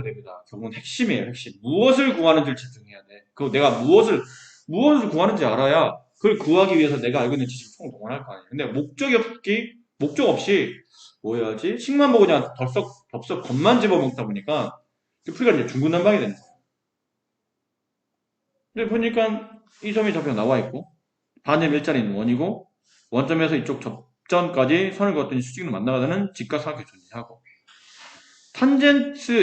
됩니다. 결국은 핵심이에요, 핵심. 무엇을 구하는지를 집중해야 돼. 그리고 내가 무엇을 구하는지 알아야 그걸 구하기 위해서 내가 알고 있는 지식을 총동원할 거 아니에요. 근데 목적 없이 뭐 해야지? 식만 보고 그냥 덥석 겉만 집어먹다 보니까 그 풀이가 이제 중구난방이 되는 거예요. 근데 보니까 이 점이 좌표가 나와 있고, 반점 일자리는 원이고, 원점에서 이쪽 접점까지 선을 그었더니 수직으로 만나가는 직각삼각형이 존재하고,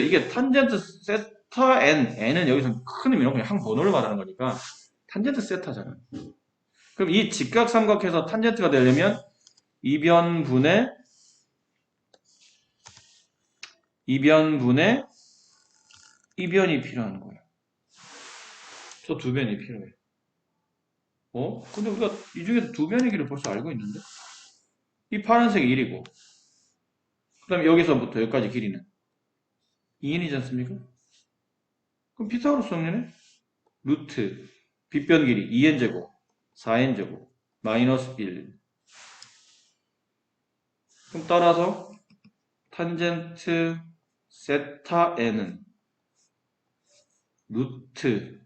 이게 탄젠트 세타 n은 여기서 큰 의미로 그냥 한 번호를 말하는 거니까, 탄젠트 세타잖아요. 그럼 이 직각삼각해서 탄젠트가 되려면 이변분의 이변이 필요한 거예요. 저 두 변이 필요해요. 근데 우리가 이 중에서 두 변의 길을 벌써 알고 있는데? 이 파란색이 1이고, 그 다음에 여기서부터 여기까지 길이는 2n이지 않습니까? 그럼 피타고라스 정리네? 루트, 빗변 길이 2n제곱, 4n제곱, 마이너스 1. 그럼 따라서 탄젠트 세타 n은 루트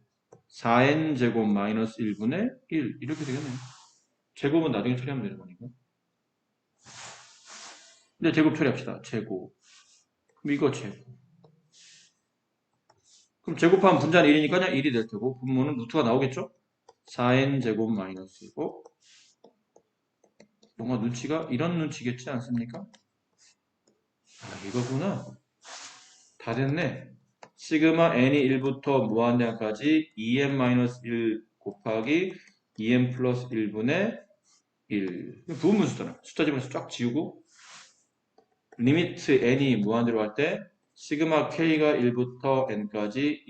4n제곱 마이너스 1분의 1 이렇게 되겠네요. 제곱은 나중에 처리하면 되는 거니까. 근데 제곱 처리합시다. 제곱. 그럼 이거 제곱. 그럼 제곱하면 분자는 1이니까 그냥 1이 될 테고 분모는 루트가 나오겠죠? 4n제곱 마이너스 1. 뭔가 눈치가 이런 눈치겠지 않습니까? 이거구나. 다 됐네. 시그마 n이 1부터 무한대까지 2n-1 곱하기 2n 플러스 1분의 1. 부분분수잖아. 숫자 집어서 쫙 지우고 리미트 n이 무한대로 할 때 시그마 k가 1부터 n까지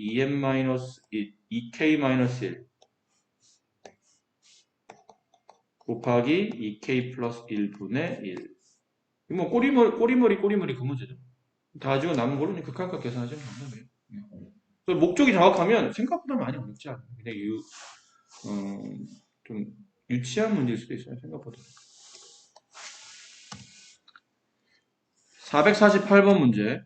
2k-1 곱하기 2k 플러스 1분의 1. 뭐 꼬리머리 그 문제죠. 다 가지고 남은 거로 극한값 계산하시면 된다고요. 목적이 정확하면 생각보다 많이 어렵지 않아요. 그냥 좀 유치한 문제일 수도 있어요. 생각보다. 448번 문제.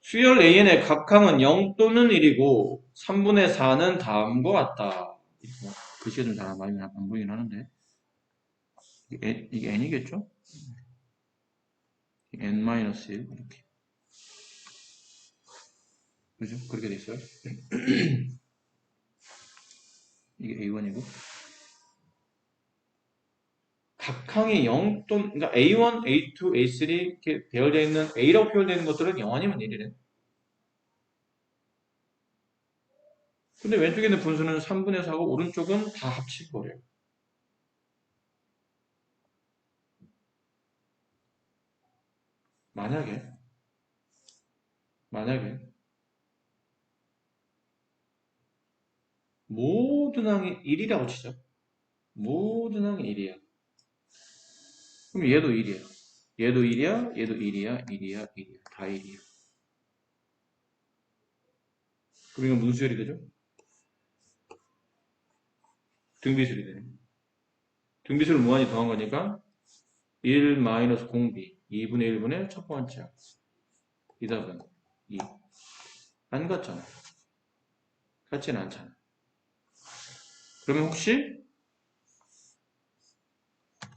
수열 AN의 각항은 0 또는 1이고 3분의 4는 다음과 같다. 글씨가 좀 잘 많이 안 보이긴 하는데 이게 n이겠죠? n-1 이렇게. 그죠? 그렇게 돼 있어요. 이게 A1이고 각항이 0 또는 그러니까 A1, A2, A3 이렇게 배열되어 있는 A라고 표현되어 있는 것들은 0 아니면 1이래. 근데 왼쪽에 있는 분수는 3분의 4고 오른쪽은 다 합치버려요. 만약에 모든 항이 1이라고 치죠. 모든 항이 1이야. 그럼 얘도 1이야. 얘도 1이야. 얘도 1이야. 1이야. 1이야. 다 1이야. 그럼 이건 무슨 수열이 되죠? 등비수열이 되네. 등비수를 무한히 더한 거니까 1 마이너스 공비 2분의 1분의 첫 번째 항. 이 답은 2. 안 같잖아. 같지는 않잖아. 그러면 혹시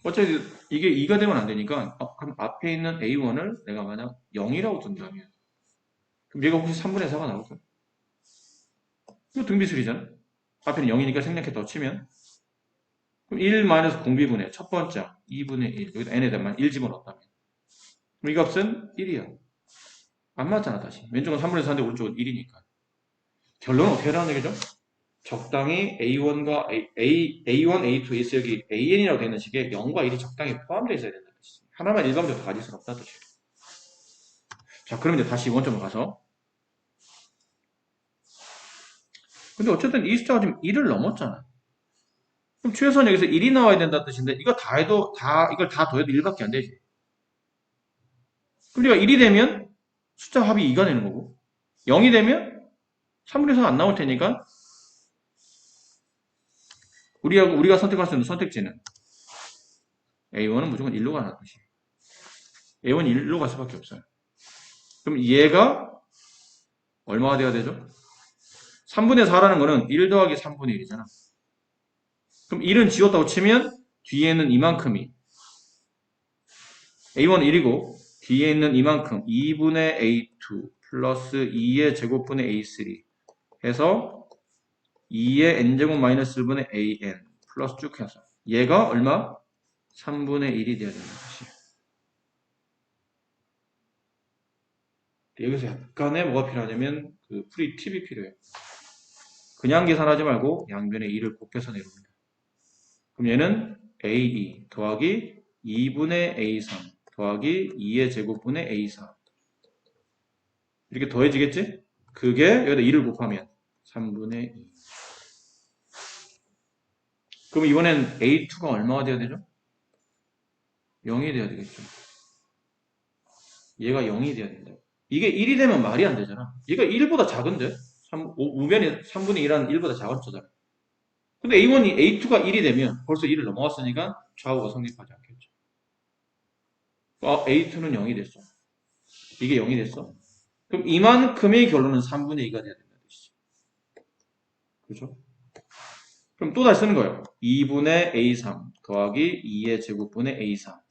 어차피 이게 2가 되면 안 되니까 그럼 앞에 있는 A1을 내가 만약 0이라고 둔다면 그럼 얘가 혹시 3분의 4가 나올까? 이거 등비수이잖아. 앞에는 0이니까 생략했다고 치면 그럼 1 마이너스 공비분의 첫 번째 항 2분의 1 여기다 n에다만 1 집어넣었다면 그럼 이 값은 1이야. 안 맞잖아 다시. 왼쪽은 3분의 4인데 오른쪽은 1이니까. 결론은 어떻게 하라는 얘기죠? 적당히 A1과 A1, A2, A3 여기 AN이라고 되는 식에 0과 1이 적당히 포함되어 있어야 된다는 뜻이죠. 하나만 일방적으로 가질 수는 없다는 뜻이에요. 자, 그럼 이제 다시 원점으로 가서. 근데 어쨌든 이 숫자가 지금 1을 넘었잖아. 그럼 최소한 여기서 1이 나와야 된다는 뜻인데 이거 이걸 다 더해도 1밖에 안 되지. 그럼 우리가 1이 되면 숫자 합이 2가 되는 거고 0이 되면 3분의 4가 안 나올 테니까 우리가 선택할 수 있는 선택지는 A1은 무조건 1로 가는 뜻이에요. A1이 1로 갈 수밖에 없어요. 그럼 얘가 얼마가 돼야 되죠? 3분의 4라는 거는 1 더하기 3분의 1이잖아. 그럼 1은 지웠다고 치면 뒤에는 이만큼이 A1은 1이고 뒤에 있는 이만큼 2분의 A2 플러스 2의 제곱분의 A3 해서 2의 n제곱 마이너스 1분의 an 플러스 쭉 해서 얘가 얼마? 3분의 1이 돼야 되는 것이. 여기서 약간의 뭐가 필요하냐면 그 풀이 팁이 필요해요. 그냥 계산하지 말고 양변에 2를 곱해서 내봅니다. 그럼 얘는 A2 더하기 2분의 A3 더하기 2의 제곱분의 A4 이렇게 더해지겠지? 그게 여기다 2를 곱하면 3분의 2. 그럼 이번엔 A2가 얼마가 돼야 되죠? 0이 돼야 되겠죠. 얘가 0이 돼야 된다. 이게 1이 되면 말이 안 되잖아. 얘가 1보다 작은데? 우변이 3분의 1하는 1보다 작은 숫자잖아. 근데 A2가 1이 되면 벌써 1을 넘어갔으니까 좌우가 성립하지 않겠죠. A2는 0이 됐어. 이게 0이 됐어. 그럼 이만큼의 결론은 3분의 2가 돼야 된다는 뜻이지. 그렇죠? 그럼 또 다시 쓰는 거예요. 2분의 A3 더하기 2의 제곱분의 A4.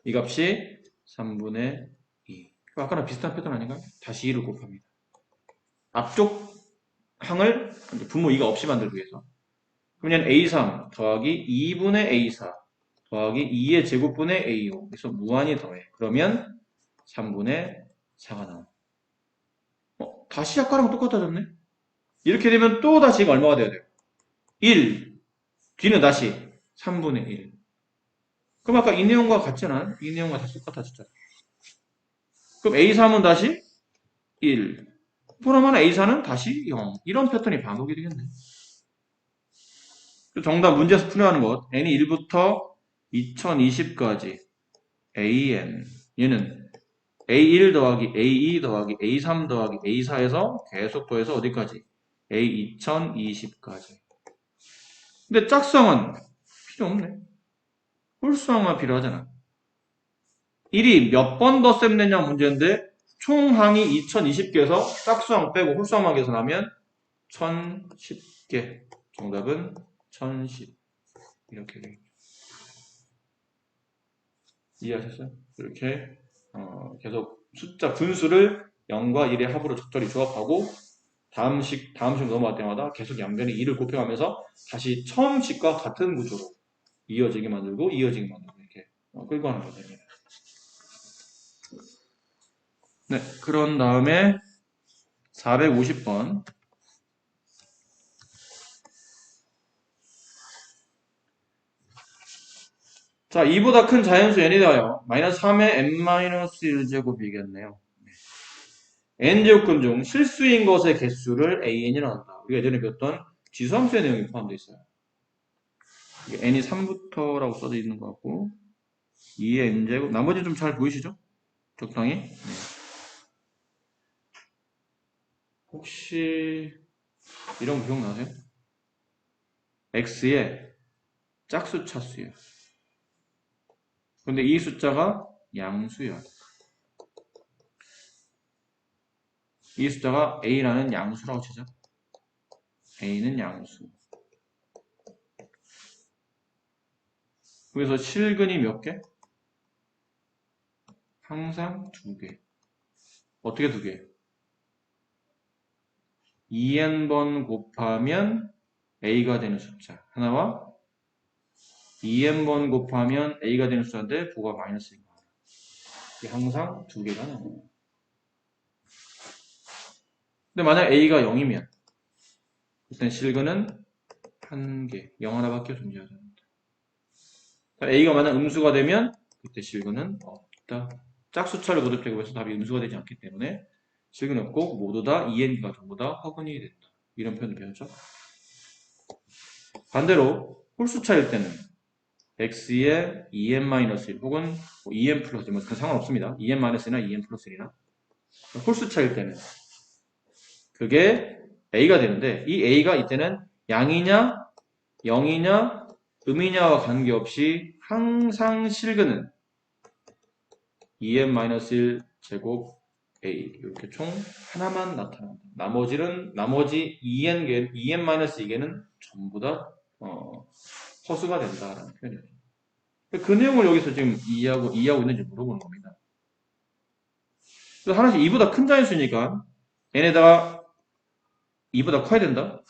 이 값이 3분의 2. 아까랑 비슷한 패턴 아닌가요? 다시 2를 곱합니다. 앞쪽 항을 분모 2가 없이 만들기 위해서. 그러면 A3 더하기 2분의 A4 더하기 2의 제곱분의 A5. 그래서 무한히 더해. 그러면 3분의 4가 나와. 다시 아까랑 똑같아졌네? 이렇게 되면 또 다시 이거 얼마가 돼야 돼요? 1. 뒤는 다시 3분의 1. 그럼 아까 이 내용과 같잖아. 이 내용과 다시 똑같아졌잖아. 그럼 A3은 다시 1. 그러면 A4는 다시 0. 이런 패턴이 반복이 되겠네. 정답 문제에서 풀이하는 것. n이 1부터 2020까지 an. 얘는 A1 더하기 A2 더하기 A3 더하기 A4에서 계속 더해서 어디까지? A2020까지. 근데 짝수항은 필요 없네. 홀수항만 필요하잖아. 1이 몇 번 더 셈내냐 문제인데 총항이 2020개에서 짝수항 빼고 홀수항만 계산하면 1010개. 정답은 1010. 이렇게 되겠죠. 이해하셨어요? 이렇게 계속 숫자 분수를 0과 1의 합으로 적절히 조합하고 다음 식 넘어갈 때마다 계속 양변에 2를 곱해가면서 다시 처음 식과 같은 구조로 이어지게 만들고 이렇게 끌고 가는 거죠. 네, 그런 다음에 450번. 자, 2보다 큰 자연수 n이 되어요. 마이너스 3의 n-1제곱이겠네요. n제곱근 중 실수인 것의 개수를 an이라고 한다. 우리가 예전에 배웠던 지수함수의 내용이 포함되어 있어요. n이 3부터라고 써져 있는 것 같고 2의 n제곱, 나머지 좀 잘 보이시죠? 적당히. 네. 혹시 이런 거 기억나세요? x의 짝수 차수예요. 근데 이 숫자가 양수야. 이 숫자가 a라는 양수라고 치죠. a는 양수. 그래서 실근이 몇 개? 항상 2개. 어떻게 2개? 2n번 곱하면 a가 되는 숫자 하나와 2n번 곱하면 a가 되는 숫자인데 부가 마이너스인 거야. 이게 항상 2개가 나와요. 근데 만약 a가 0이면 그땐 실근은 1개, 0 하나밖에 존재하지 않는다. a가 만약 음수가 되면 그때 실근은 없다. 짝수차를 모두 제곱해서 답이 음수가 되지 않기 때문에 실근 없고 모두 다 2n과 전부 다 허근이 된다. 이런 표현을 배웠죠. 반대로 홀수차일 때는 x의 2n-1 혹은 2n 플러스 뭐 그 상관없습니다. 2n-1이나 2n 플러스 1이나 홀수차일 때는 그게 a가 되는데 이 a가 이때는 양이냐 0이냐 음이냐와 관계없이 항상 실근은 2n-1 제곱 a 이렇게 총 하나만 나타난다. 나머지 2n-2개는 전부 다 허수가 된다라는 표현이에요. 그 내용을 여기서 지금 이해하고 있는지 물어보는 겁니다. 그래서 하나씩 2보다 큰 자연수니까 n에다가 2보다 커야 된다.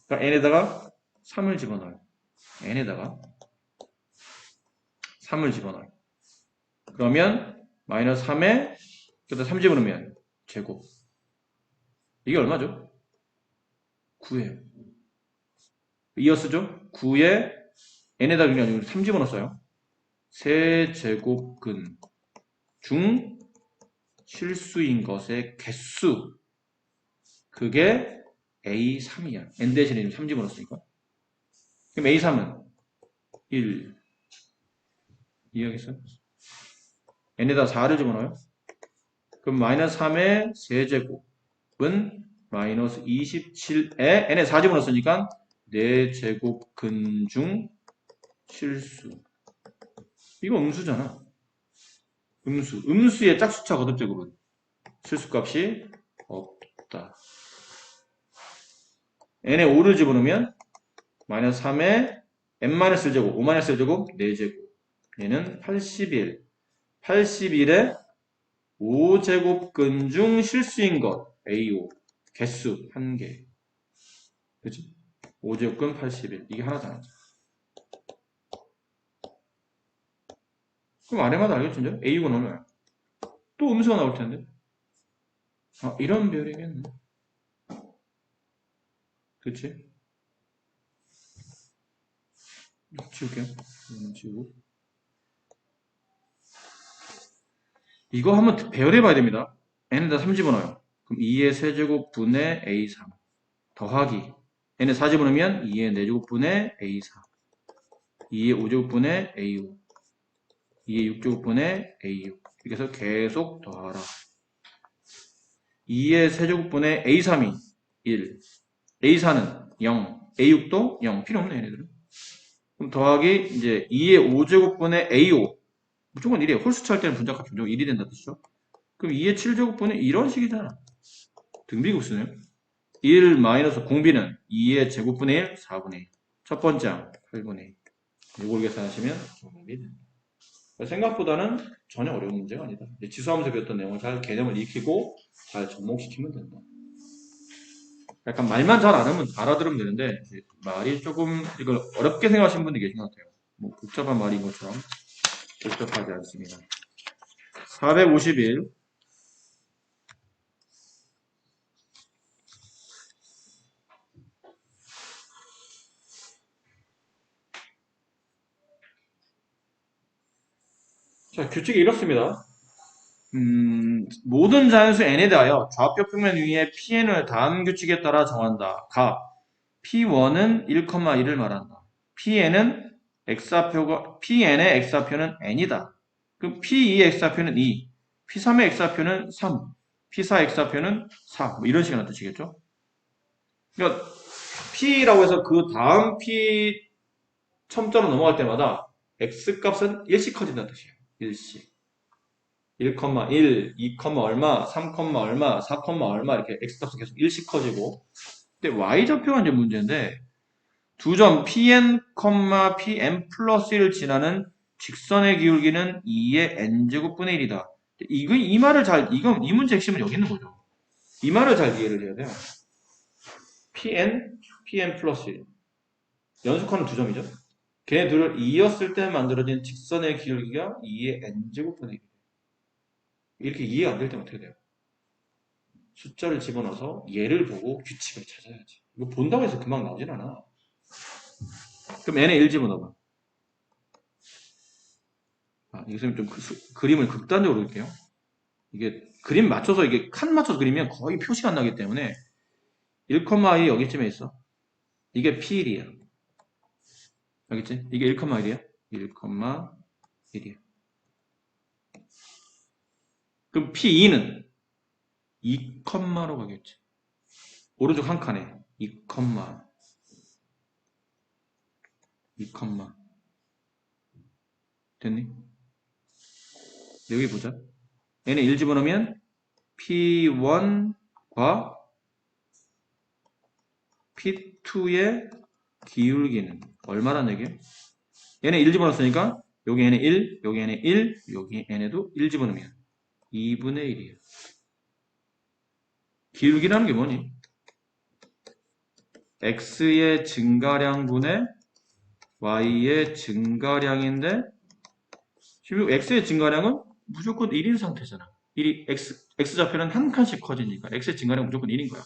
그러니까 n에다가 3을 집어넣어요. n에다가 3을 집어넣어요. 그러면 마이너스 3에 그다 3 집어넣으면 제곱. 이게 얼마죠? 9예요. 이어 쓰죠? 9에 n에다 그냥 3 집어넣었어요. 세제곱근 중 실수인 것의 개수. 그게 A3이야. n 대신에 3 집어넣었으니까. 그럼 A3은 1. 이해하겠어요? n에다 4를 집어넣어요. 그럼 마이너스 3의 세제곱은 마이너스 27에 n에 4 집어넣었으니까 4제곱근 중 실수. 이거 음수잖아. 음수의 짝수차 거듭제곱은 실수값이 없다. n에 5를 집어넣으면 마이너스 3에 n-1제곱, 5-1제곱, 4제곱. 얘는 81. 81에 5제곱근 중 실수인 것 A5. 개수 1개. 그치? 5제곱근 81. 이게 하나잖아. 그럼 아래마다 알겠죠? 이제? A6은 얼마야? 또 음수가 나올 텐데. 아, 이런 별이겠네. 그치? 지울게요. 지우고. 이거 한번 배열해봐야 됩니다. n에다 3 집어넣어요. 그럼 2의 세제곱분의 a3 더하기 n에 4 집어넣으면 2의 4제곱분의 a4 2의 5제곱분의 a5 2의 6제곱분의 a6 이렇게 해서 계속 더하라. 2의 세제곱분의 a3이 1 a4는 0 a6도 0 필요 없네 얘네들은. 그럼 더하기 이제 2의 5제곱분의 a5 무조건 1이에요. 홀수차 할 때는 분자값이 무조건 1이 된다 뜻이죠. 그럼 2의 7제곱분의 이런 식이잖아. 등비급수네요. 1 마이너스 공비는 2의 제곱분의 1, 4분의 1. 첫 번째 항 8분의 1. 이걸 계산하시면 정답이 됩니다. 생각보다는 전혀 어려운 문제가 아니다. 지수하면서 배웠던 내용을 잘 개념을 익히고 잘 접목시키면 된다. 약간 말만 잘 알아들으면 되는데 말이 조금 이걸 어렵게 생각하시는 분들이 계신 것 같아요. 뭐 복잡한 말인 것처럼 복잡하지 않습니다. 451 자, 규칙이 이렇습니다. 모든 자연수 n에 대하여 좌표 평면 위에 pn을 다음 규칙에 따라 정한다. 가 p1은 1,1을 말한다. pn은 pn의 x좌표는 n이다. 그럼 p2의 x좌표는 2, p3의 x좌표는 3, p4의 x좌표는 4. 뭐 이런 식의 뜻이겠죠? 그러니까 p라고 해서 그 다음 p 첨자로 넘어갈 때마다 x값은 1씩 커진다는 뜻이에요. 1씩. 1,1, 2, 얼마, 3, 얼마, 4, 얼마 이렇게 x값은 계속 1씩 커지고 근데 y좌표가 이제 문제인데 두 점 pn, pn 플러스 1을 지나는 직선의 기울기는 2의 n제곱분의 1이다. 이 문제 핵심은 여기 있는 거죠. 이 말을 잘 이해를 해야 돼요. pn 플러스 1. 연속하는 두 점이죠. 걔네 둘을 이었을 때 만들어진 직선의 기울기가 2의 n제곱분의 1. 이렇게 이해가 안 될 때는 어떻게 돼요? 숫자를 집어넣어서 얘를 보고 규칙을 찾아야지. 이거 본다고 해서 금방 나오진 않아. 그럼 n에 1 집어넣어봐. 이것은 좀 그림을 극단적으로 그릴게요. 이게 그림 맞춰서 이게 칸 맞춰서 그리면 거의 표시가 안 나기 때문에 1,2 여기쯤에 있어. 이게 P1이야. 알겠지? 이게 1,1이야. 1,1이야. 그럼 P2는 2,로 가겠지. 오른쪽 한 칸에 2, 2, 됐니? 여기 보자. n에 1 집어넣으면 P1과 P2의 기울기는 얼마란 얘기예요? 얘네 1 집어넣었으니까 여기 n에 1, 여기 n에 1, 여기 n에도 1 집어넣으면 2분의 1이에요. 기울기라는 게 뭐니? x의 증가량분의 y의 증가량인데 지금 x의 증가량은 무조건 1인 상태잖아. x좌표는 한 칸씩 커지니까 x의 증가량은 무조건 1인 거야.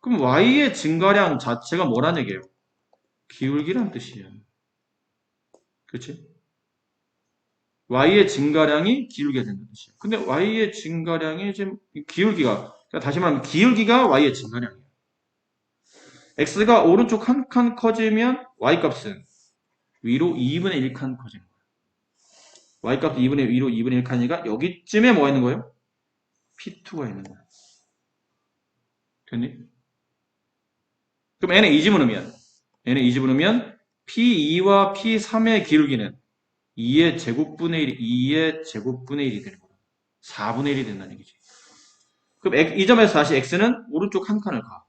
그럼 y의 증가량 자체가 뭐란 얘기예요? 기울기란 뜻이야. 그렇지? y의 증가량이 기울기가 된다는 뜻이야. 근데 y의 증가량이 지금 기울기가, 그러니까 다시 말하면 기울기가 y의 증가량이야. x가 오른쪽 한 칸 커지면 y값은 위로 2분의 1칸 커지는 거야. y값 위로 2분의 1칸이니까 여기쯤에 뭐가 있는 거예요? P2가 있는 거야. 됐니? 그럼 n에 2 집어넣으면 P2와 P3의 기울기는 2의 제곱분의 1이 되는 거야. 4분의 1이 된다는 얘기지. 그럼 이 점에서 다시 x는 오른쪽 한 칸을 가.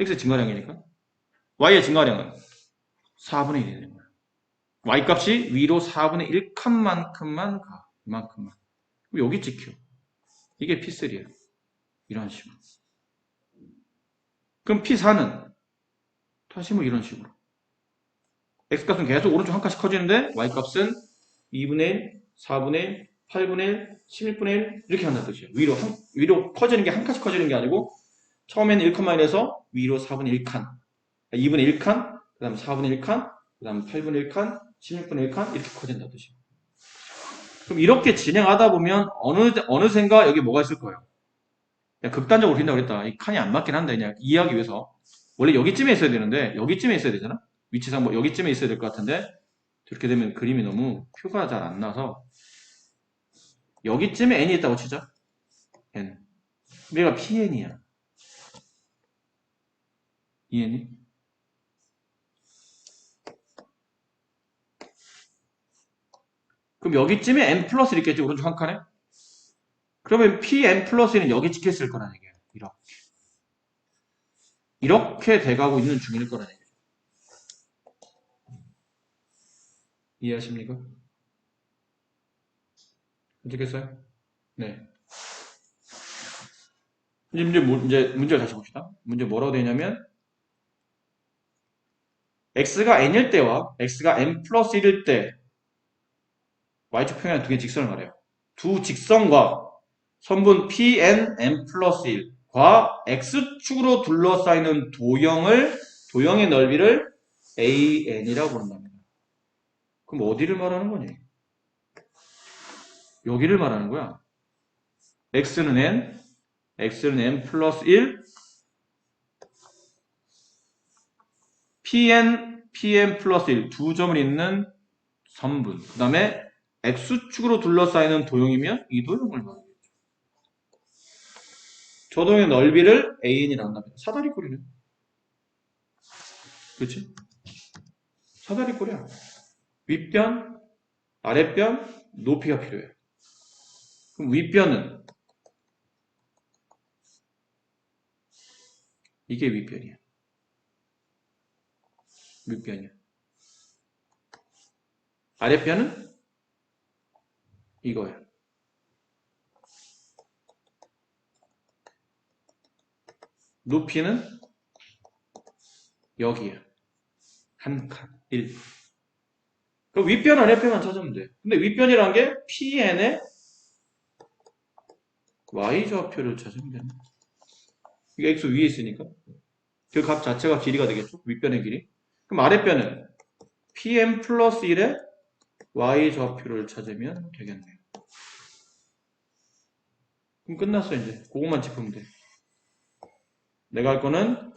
x의 증가량이니까. y의 증가량은 4분의 1이 되는 거야. y값이 위로 4분의 1칸만큼만 가. 이만큼만. 그럼 여기 찍혀. 이게 P3야. 이런 식으로. 그럼 P4는 다시 뭐 이런 식으로. x값은 계속 오른쪽 한 칸씩 커지는데 y값은 2분의 1, 4분의 1, 8분의 1, 11분의 1 이렇게 한다는 뜻이에요. 위로 커지는 게 한 칸씩 커지는 게 아니고 처음에는 1칸만에서 위로 4분의 1칸, 2분의 1칸, 그 다음 4분의 1칸, 그 다음 8분의 1칸, 16분의 1칸 이렇게 커진다는 뜻이에요. 그럼 이렇게 진행하다 보면 어느샌가 여기 뭐가 있을 거예요. 극단적으로 그린다고 그랬다. 이 칸이 안 맞긴 한데 그냥 이해하기 위해서 원래 여기쯤에 있어야 되는데 여기쯤에 있어야 되잖아. 위치상 뭐 여기쯤에 있어야 될 것 같은데 이렇게 되면 그림이 너무 표가 잘 안 나서 여기쯤에 n이 있다고 치자. n. 얘가 pn이야. 이해니? 그럼 여기쯤에 n 플러스 있겠지 오른쪽 한 칸에? 그러면 pn 플러스는 여기 찍혔을 거라는 얘기예요. 이렇게 돼가고 있는 중일 거라는 얘기죠. 이해하십니까? 아시겠어요? 네. 문제를 다시 봅시다. 문제 뭐라고 되냐면 x가 n일 때와 x가 n 플러스 1일 때 y축 평행 두 개의 직선을 말해요. 두 직선과 선분 pn n 플러스 1과 x축으로 둘러싸이는 도형의 넓이를 an이라고 부른답니다. 그럼 어디를 말하는 거니? 여기를 말하는 거야. x는 n 플러스 1, pn 플러스 1 두 점을 잇는 선분. 그 다음에 x축으로 둘러싸이는 도형이면 이 도형을 말하겠죠. 저 도형의 넓이를 an이라고 한답니다. 사다리꼴이네. 그렇지? 사다리꼴이야. 윗변, 아랫변, 높이가 필요해. 그럼 윗변은 이게 윗변이야. 윗변이야. 아랫변은 이거야. 높이는 여기야. 한 칸, 1. 그럼 윗변, 아랫변만 찾으면 돼. 근데 윗변이란 게 PN의 Y좌표를 찾으면 됩니다. 이게 X 위에 있으니까. 그 값 자체가 길이가 되겠죠? 윗변의 길이. 그럼 아랫변은 PM 플러스 1의 Y좌표를 찾으면 되겠네요. 그럼 끝났어, 이제. 그것만 짚으면 돼. 내가 할 거는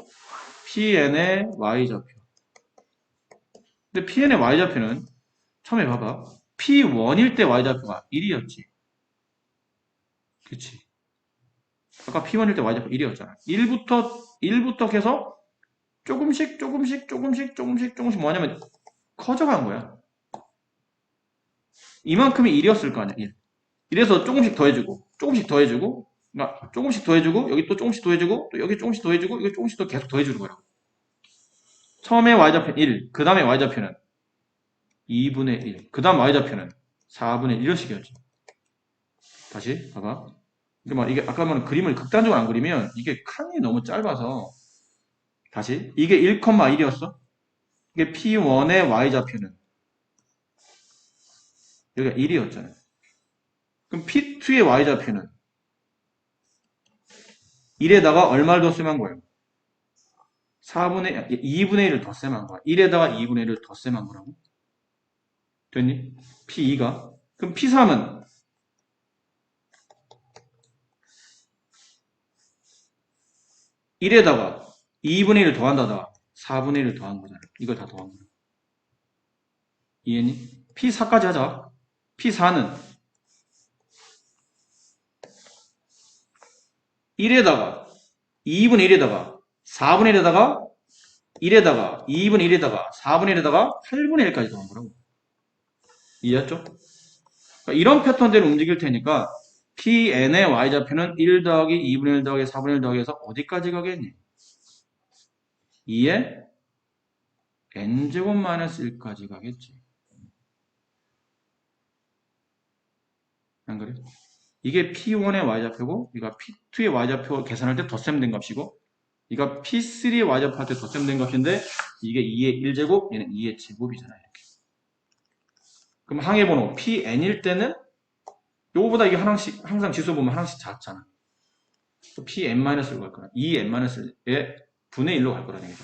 PN의 Y좌표. 근데 PN의 Y좌표는 처음에 봐봐. P1일 때 Y좌표가 1이었지. 그치? 아까 P1일 때 Y좌표 1이었잖아. 1부터 해서 조금씩 뭐냐면 커져간 거야. 이만큼이 1이었을 거 아니야, 1. 이래서 조금씩 더해주고, 조금씩 더해주고, 그러니까 조금씩 더해주고, 여기 또 조금씩 더해주고, 또 여기 조금씩 더해주고, 여기 조금씩 더 계속 더해주는 거라고. 처음에 y좌표는 1, 그 다음에 y좌표는 2분의 1, 그 다음 y좌표는 4분의 1, 이런 식이었지. 다시 봐봐. 이게 아까 말한 그림을 극단적으로 안 그리면 이게 칸이 너무 짧아서 다시 이게 1,1이었어. 이게 P1의 y좌표는 여기가 1이었잖아요. 그럼 P2의 y좌표는 1에다가 얼마를 더 셈한 거예요? 2분의 1을 더 셈한 거야. 1에다가 2분의 1을 더 셈한 거라고. 됐니? P2가. 그럼 P3은 1에다가 2분의 1을 더한다다가 4분의 1을 더한 거잖아. 이걸 다 더한 거야. 이해니? P4까지 하자. P4는 1에다가 2분의 1에다가 4분의 1에다가 1에다가 2분의 1에다가 4분의 1에다가 8분의 1까지 더한 거라고. 이해했죠? 그러니까 이런 패턴대로 움직일 테니까 Pn의 y좌표는 1 더하기 2분의 1 더하기 4분의 1 더하기 해서 어디까지 가겠니? 2의 n제곱 마이너스 1까지 가겠지. 안 그래? 이게 P1의 y좌표고 이거 P2의 y좌표 계산할 때 덧셈된 값이고 이거 P3의 y좌표 할 때 덧셈된 값인데 이게 2의 1제곱 얘는 2의 제곱이잖아. 이렇게. 그럼 항해번호 Pn일 때는 요거보다 이게 항상 지수 보면 하나씩 작잖아. Pn-로 갈 거야. 2n-의 분의 1로 갈 거라는 얘기죠.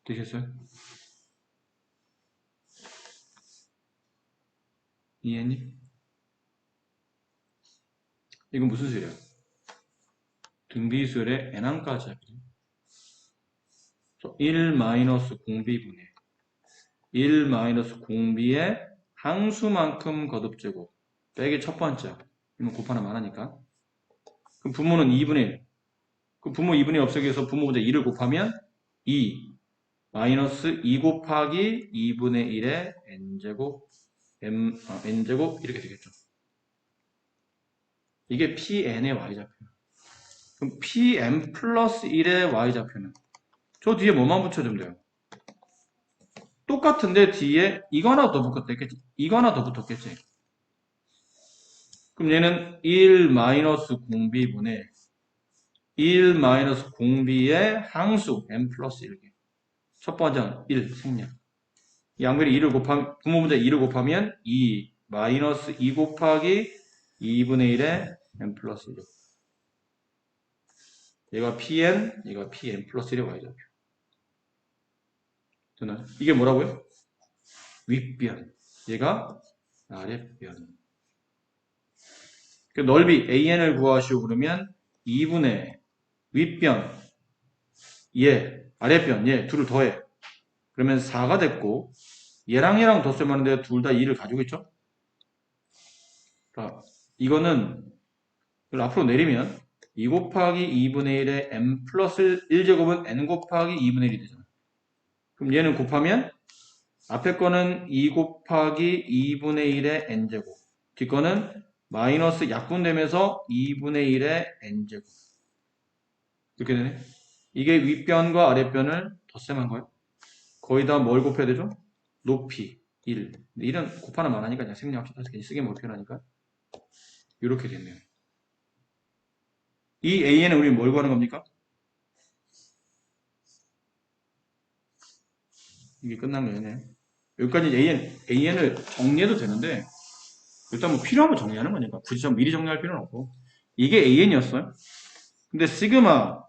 되셨어요? 이해했니? 이건 무슨 수열이야? 등비수열의 n항까지 합이죠. 1 마이너스 공비분의 1 마이너스 공비의 항수만큼 거듭제곱 빼기 첫 번째. 이건 곱하나 많으니까. 그럼 부모는 2분의 1. 그럼 부모 2분의 1 없애기 위해서 부모 문제 2를 곱하면 2 마이너스 2 곱하기 2분의 1의 n제곱 n제곱 이렇게 되겠죠. 이게 Pn의 y좌표. 그럼 Pn 플러스 1의 y좌표는 저 뒤에 뭐만 붙여주면 돼요? 똑같은데 뒤에 이거 하나 더 붙었겠지. 이거 하나 더 붙었겠지. 그럼 얘는 1 마이너스 공비분의 1 마이너스 공비의 항수 n 플러스 1개. 첫 번째는 1 생략. 양변에 2를 곱하면 부모 문제 2를 곱하면 2 마이너스 2 곱하기 2분의 1의 n 플러스 1. 얘가 Pn, 얘가 Pn 플러스 1의 y좌표. 되나요? 이게 뭐라고요? 윗변. 얘가 아랫변. 그 넓이 AN을 구하시오 그러면 2분의 윗변, 얘, 아랫변, 얘 둘을 더해. 그러면 4가 됐고 얘랑 덧셈 하는데 둘 다 2를 가지고 있죠? 자, 이거는 이걸 앞으로 내리면 2 곱하기 2분의 1의 n 플러스 1제곱은 n 곱하기 2분의 1이 되잖아. 그럼 얘는 곱하면 앞에 거는 2 곱하기 2분의 1의 n제곱 뒤 거는 마이너스 약분되면서 2분의 1의 n제곱 이렇게 되네. 이게 윗변과 아랫변을 덧셈한 거예요. 거의 다 뭘 곱해야 되죠? 높이 1. 1은 곱하나 많으니까 그냥 생략합시다. 쓰기 못 표현하니까. 이렇게 됐네요. 이 AN은 우리 뭘 구하는 겁니까? 이게 끝난 거예요. 여기까지 AN을 정리해도 되는데 일단 뭐 필요하면 정리하는 거니까 굳이 좀 미리 정리할 필요는 없고 이게 AN이었어요. 근데 시그마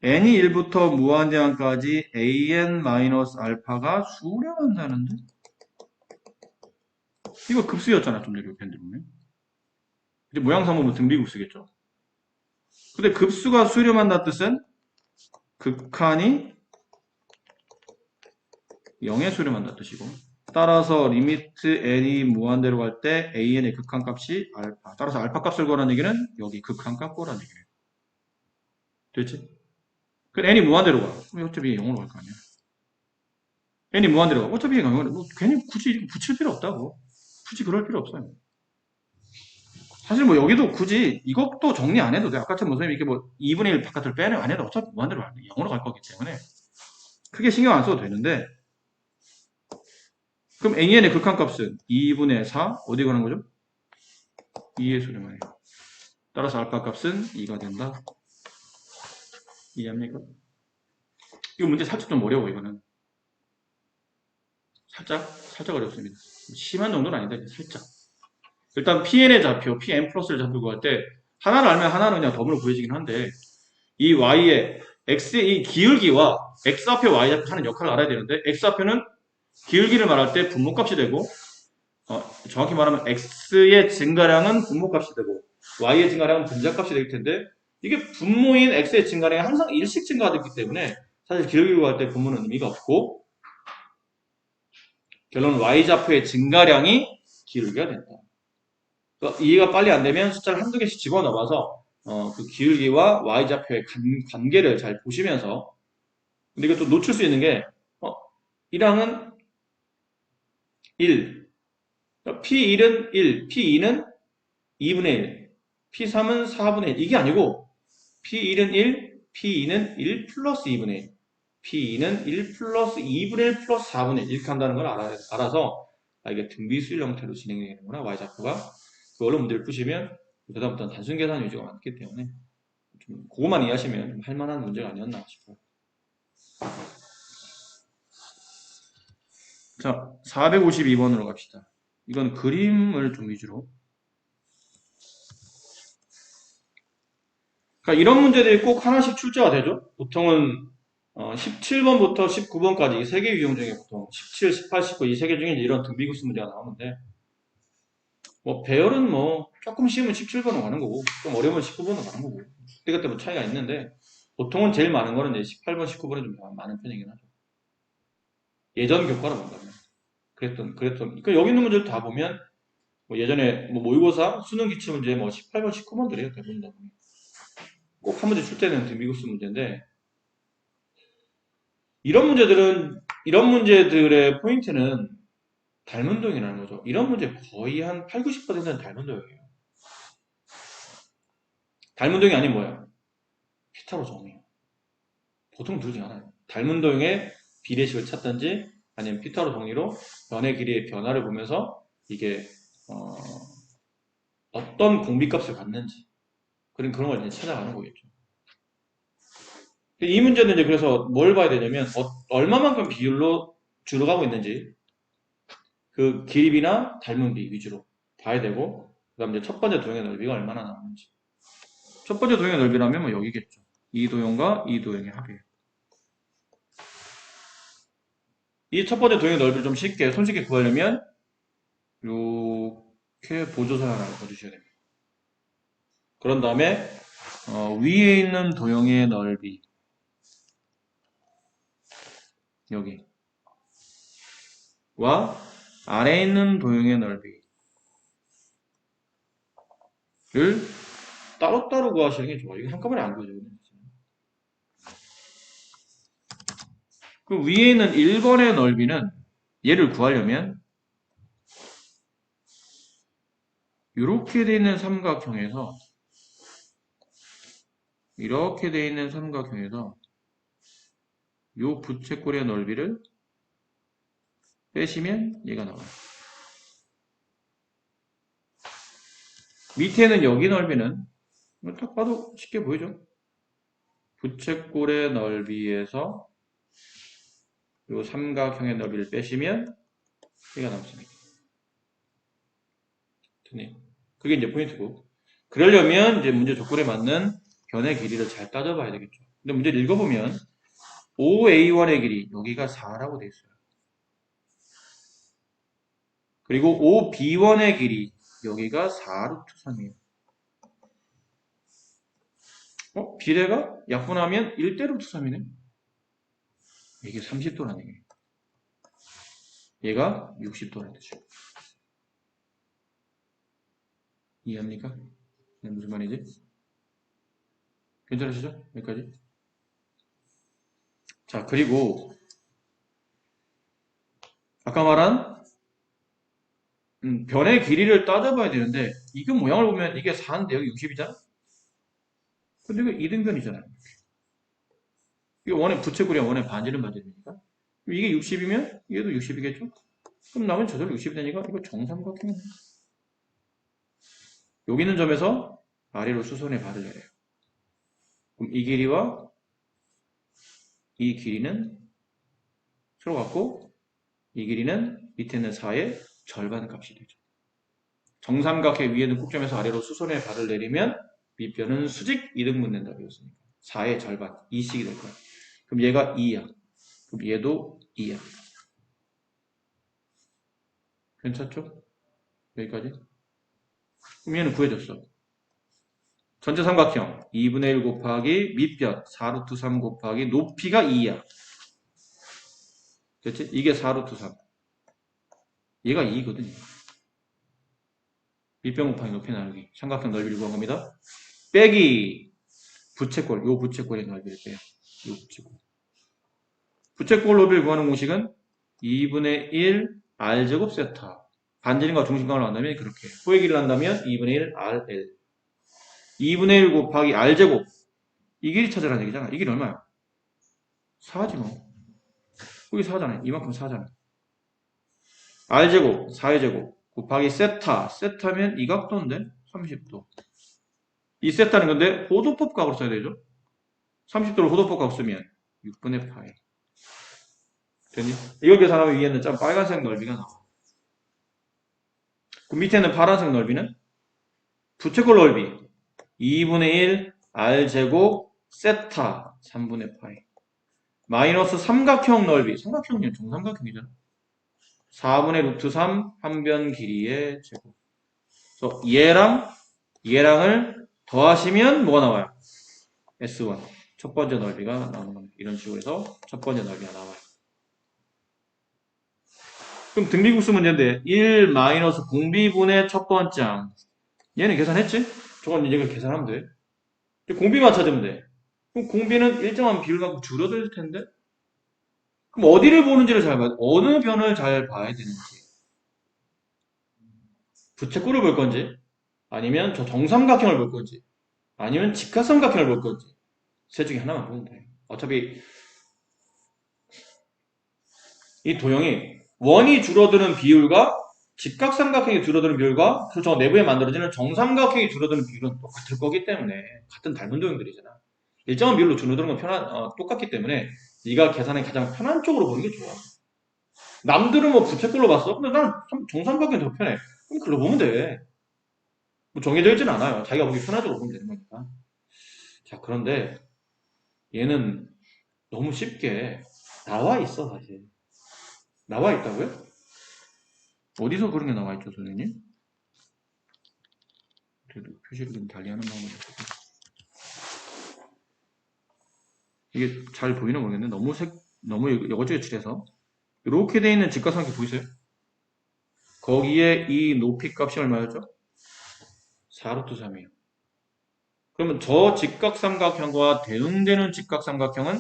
n이 1부터 무한대항까지 an-알파가 수렴한다는데? 이거 급수였잖아 좀 전에 밴드로는. 이제 모양상 보면 등비급수겠죠. 근데 급수가 수렴한다는 뜻은 극한이 0에 수렴한다는 뜻이고 따라서 리미트 n이 무한대로 갈 때 an의 극한값이 알파. 따라서 알파 값을 구하라는 얘기는 여기 극한값 구하라는 얘기예요. 됐지? 그 n이 무한대로 가. 그럼 어차피 0으로 갈 거 아니야. n이 무한대로 가. 어차피 0으로. 뭐 괜히 굳이 이렇게 붙일 필요 없다고. 굳이 그럴 필요 없어요. 사실 뭐 여기도 굳이 이것도 정리 안 해도 돼. 아까처럼 선생님이 이렇게 뭐 2분의 1 바깥을 빼내 안 해도 어차피 무한대로 0으로 갈 거기 때문에 크게 신경 안 써도 되는데 그럼 n의 극한값은 2분의 4 어디 가는 거죠? 2의 수렴이에요. 따라서 알파 값은 2가 된다. 이해합니까? 이 문제 살짝 좀 어려워 이거는. 살짝 어렵습니다. 심한 정도는 아닌데 살짝. 일단 PN의 좌표, PN 플러스를 잡고 구할 때 하나를 알면 하나는 그냥 더블로 구해지긴 한데 이 Y의 X의 이 기울기와 X좌표, Y좌표 하는 역할을 알아야 되는데 X좌표는 기울기를 말할 때 분모값이 되고 정확히 말하면 X의 증가량은 분모값이 되고 Y의 증가량은 분자값이 될 텐데 이게 분모인 X의 증가량이 항상 일씩 증가하기 때문에 사실 기울기를 구할 때 분모는 의미가 없고 결론은 Y좌표의 증가량이 기울기가 된다. 그러니까 이해가 빨리 안 되면 숫자를 한두 개씩 집어넣어서 그 기울기와 Y좌표의 관계를 잘 보시면서 근데 이것도 놓칠 수 있는 게 1항은 1, P1은 1, P2는 2분의 1, P3은 4분의 1 이게 아니고 P1은 1, P2는 1 플러스 2분의 1, P2는 1 플러스 2분의 1 플러스 4분의 1 이렇게 한다는 걸 알아서 이게 등비수일 형태로 진행이 되는구나 Y좌표가 그걸로 문제를 푸시면 그다음부터는 단순 계산 위주가 많기 때문에 좀 그것만 이해하시면 할만한 문제가 아니었나 싶어요. 자, 452번으로 갑시다. 이건 그림을 좀 위주로. 그러니까 이런 문제들이 꼭 하나씩 출제가 되죠. 보통은 17번부터 19번까지 이 세 개 유형 중에 보통 17, 18, 19 이 세 개 중에 이런 등비급수 문제가 나오는데 뭐 배열은 뭐 조금 쉬우면 17번으로 가는 거고 좀 어려우면 19번으로 가는 거고 그때 뭐 차이가 있는데 보통은 제일 많은 거는 이제 18번, 19번이 좀 많은 편이긴 하죠. 예전 교과로 본다면 그러니까 여기 있는 문제들 다 보면 뭐 예전에 뭐 모의고사 수능 기출 문제 뭐 18번, 19번들이에요 대부분 다 보면 꼭 한 문제 출제되는 등비급수 문제인데 이런 문제들의 포인트는 닮은도형이라는 거죠. 이런 문제 거의 한 8, 90%는 닮은도형이에요. 닮은도형이 아닌 뭐야? 피타고 정이에요. 보통 누르지 않아요. 닮은도형의 비례식을 찾든지 아니면 피타고 정리로 변의 길이의 변화를 보면서 이게 어떤 공비값을 갖는지 그런 걸 이제 찾아가는 거겠죠. 이 문제는 이제 그래서 뭘 봐야 되냐면 얼마만큼 비율로 줄어가고 있는지 그 길이나 닮은 비 위주로 봐야 되고 그다음 이제 첫 번째 도형의 넓이가 얼마나 나오는지 첫 번째 도형의 넓이라면 뭐 여기겠죠. 이 도형과 이 도형의 합이에요. 이 첫 번째 도형의 넓이를 좀 손쉽게 구하려면 이렇게 보조선 하나 넣어주셔야 됩니다. 그런 다음에 위에 있는 도형의 넓이 여기와 아래에 있는 도형의 넓이를 따로따로 구하시는 게 좋아요. 이거 한꺼번에 안 구해져요. 그 위에 있는 1번의 넓이는 얘를 구하려면 이렇게 되어 있는 삼각형에서 이렇게 되어 있는 삼각형에서 이 부채꼴의 넓이를 빼시면 얘가 나와요. 밑에는 여기 넓이는 딱 봐도 쉽게 보이죠? 부채꼴의 넓이에서 이 삼각형의 넓이를 빼시면 얘가 나옵니다. 그게 이제 포인트고. 그러려면 이제 문제 조건에 맞는 변의 길이를 잘 따져봐야 되겠죠. 근데 문제를 읽어보면 OA1의 길이 여기가 4라고 되어 있어요. 그리고 OB1의 길이 여기가 4루트 3이에요. 비례가 약분하면 1대 루트 3이네. 이게 30도라는 얘기예요. 얘가 60도라는 뜻이죠. 이해합니까? 무슨 말이지? 괜찮으시죠? 여기까지? 자, 그리고 아까 말한 변의 길이를 따져봐야 되는데 이거 모양을 보면 이게 4인데 여기 60이잖아? 근데 이거 이등변이잖아요. 이게 원의 부채꼴이야 원의 반지름 반지름이니까. 이게 60이면 얘도 60이겠죠? 그럼 나머지 저절로 60이 되니까 이거 정삼각형이네. 여기 있는 점에서 아래로 수선의 발을 내려요. 그럼 이 길이와 이 길이는 서로 같고 이 길이는 밑에 있는 4의 절반 값이 되죠. 정삼각형 위에 있는 꼭점에서 아래로 수선의 발을 내리면 밑변은 수직 이등분 된다 배웠으니까 4의 절반 2씩이 될 거야. 그럼 얘가 2야. 그럼 얘도 2야. 괜찮죠? 여기까지? 그럼 얘는 구해졌어. 전체 삼각형 2분의 1 곱하기 밑변 4루트 3 곱하기 높이가 2야. 그렇지? 이게 4루트 3. 얘가 2거든. 밑변 곱하기 높이 나누기. 삼각형 넓이를 구한 겁니다. 빼기 부채꼴. 요 부채꼴의 넓이를 빼요. 요 부채꼴. 부채꼴 넓이를 구하는 공식은 2분의 1 r제곱 세타. 반지름과 중심각을 한다면 그렇게. 호의 길이를 한다면 2분의 1 rl. 2분의 1 곱하기 r제곱. 이 길이 찾으라는 얘기잖아. 이 길이 얼마야? 4지 뭐. 여기 4잖아. 이만큼 4잖아. r제곱, 4의 제곱 곱하기 세타. 세타면 이 각도인데 30도. 이 세타는 근데 호도법 각으로 써야 되죠. 30도를 호도법 각으로 쓰면 6분의 파이. 됐니? 이걸 계산하면 위에는 좀 빨간색 넓이가 나와. 그 밑에는 파란색 넓이는 부채꼴 넓이 2분의 1 r제곱 세타 3분의 파이. 마이너스 삼각형 넓이. 삼각형이면 정삼각형이잖아. 4분의 루트 3 한 변 길이의 제곱. 그래서 얘랑을 더하시면 뭐가 나와요? S1. 첫 번째 넓이가 나오는 겁니다. 이런 식으로 해서 첫 번째 넓이가 나와요. 그럼 등비급수 문제인데 1 마이너스 공비분의 첫 번째 항. 얘는 계산했지? 저건 이제 계산하면 돼. 공비만 찾으면 돼. 그럼 공비는 일정한 비율 갖고 줄어들 텐데? 그럼 어디를 보는지를 잘 봐야 돼. 어느 변을 잘 봐야 되는지. 부채꼴을 볼 건지, 아니면 저 정삼각형을 볼 건지, 아니면 직각삼각형을 볼 건지. 셋 중에 하나만 보면 돼. 어차피 이 도형이 원이 줄어드는 비율과 직각삼각형이 줄어드는 비율과 그저 내부에 만들어지는 정삼각형이 줄어드는 비율은 똑같을 거기 때문에 같은 닮은 도형들이잖아. 일정한 비율로 줄어드는 건 똑같기 때문에 네가 계산이 가장 편한 쪽으로 보는 게 좋아. 남들은 뭐 부채꼴로 봤어? 근데 나는 정삼각형이 더 편해. 그럼 글로 보면 돼. 뭐 정해져 있진 않아요. 자기가 보기 편한 쪽으로 보면 되는 거니까. 자, 그런데 얘는 너무 쉽게 나와 있어, 사실. 나와 있다고요? 어디서 그런 게 나와 있죠, 선생님? 그래도 표시를 좀 달리하는 방법이 있어서. 이게 잘 보이나 모르겠는데 너무 여거저거 칠해서 이렇게 돼 있는 직각삼각형 보이세요? 거기에 이 높이 값이 얼마였죠? 4루트 3이에요. 그러면 저 직각삼각형과 대응되는 직각삼각형은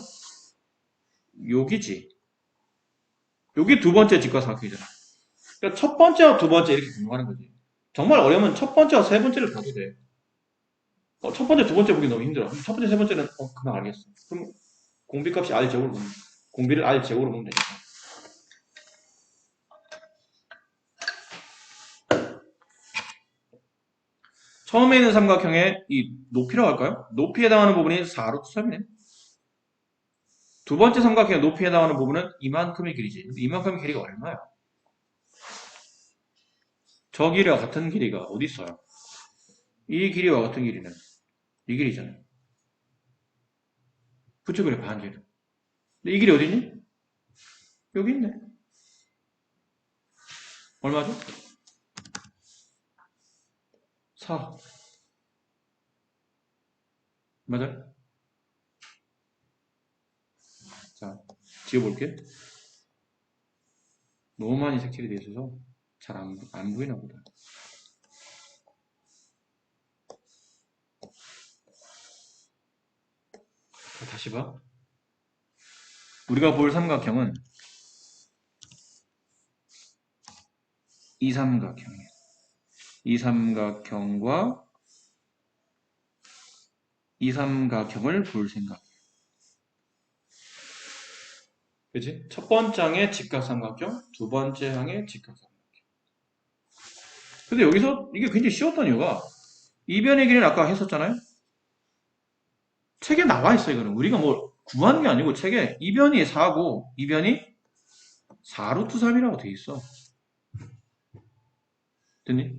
여기지. 여기 두 번째 직각삼각형이잖아. 그러니까 첫 번째와 두 번째 이렇게 분류하는 거지. 정말 어려우면 첫 번째와 세 번째를 봐도 돼. 첫 번째, 두 번째 보기 너무 힘들어. 첫 번째, 세 번째는 그만 알겠어. 그럼 공비값이 R제곱으로 보면 공비를 R제곱으로 보면 되니까. 처음에 있는 삼각형의 이 높이라고 할까요? 높이에 해당하는 부분이 4루트 3이네. 두 번째 삼각형의 높이에 해당하는 부분은 이만큼의 길이지. 이만큼의 길이가 얼마야? 저 길이와 같은 길이가 어디 있어요? 이 길이와 같은 길이는 이 길이잖아요. 부채꼴의 반지름. 근데 이 길이 어디 있니? 여기 있네. 얼마죠? 4. 맞아요? 자, 지워볼게. 너무 많이 색칠이 되어 있어서 잘 안 보이나 보다. 자, 다시 봐. 우리가 볼 삼각형은 이 삼각형이에요. 이 삼각형과 이 삼각형을 볼 생각. 그치? 첫 번째 항의 직각삼각형, 두 번째 항의 직각삼각형. 근데 여기서 이게 굉장히 쉬웠던 이유가 이변의 길이는 아까 했었잖아요? 책에 나와 있어요, 이거는. 우리가 뭐 구한 게 아니고 책에 이변이 4고 이변이 4루트 3이라고 돼 있어. 됐니?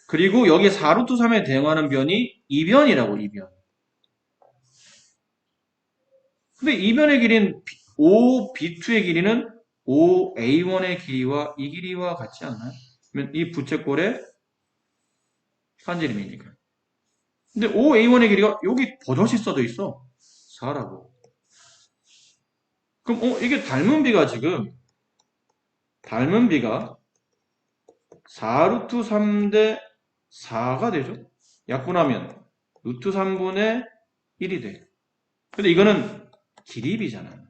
그리고 여기 4루트 3에 대응하는 변이 이변이라고, 이변. 근데 이변의 길이는 OB2의 길이는 OA1의 길이와 이 길이와 같지 않나요? 그러면 이 부채꼴의 판지름이니까. 근데 OA1의 길이가 여기 버젓이 써져 있어. 4라고. 그럼 이게 닮은 비가 지금 닮은 비가 4루트 3 대 4가 되죠. 약분하면 루트 3분의 1이 돼. 근데 이거는 기립이잖아.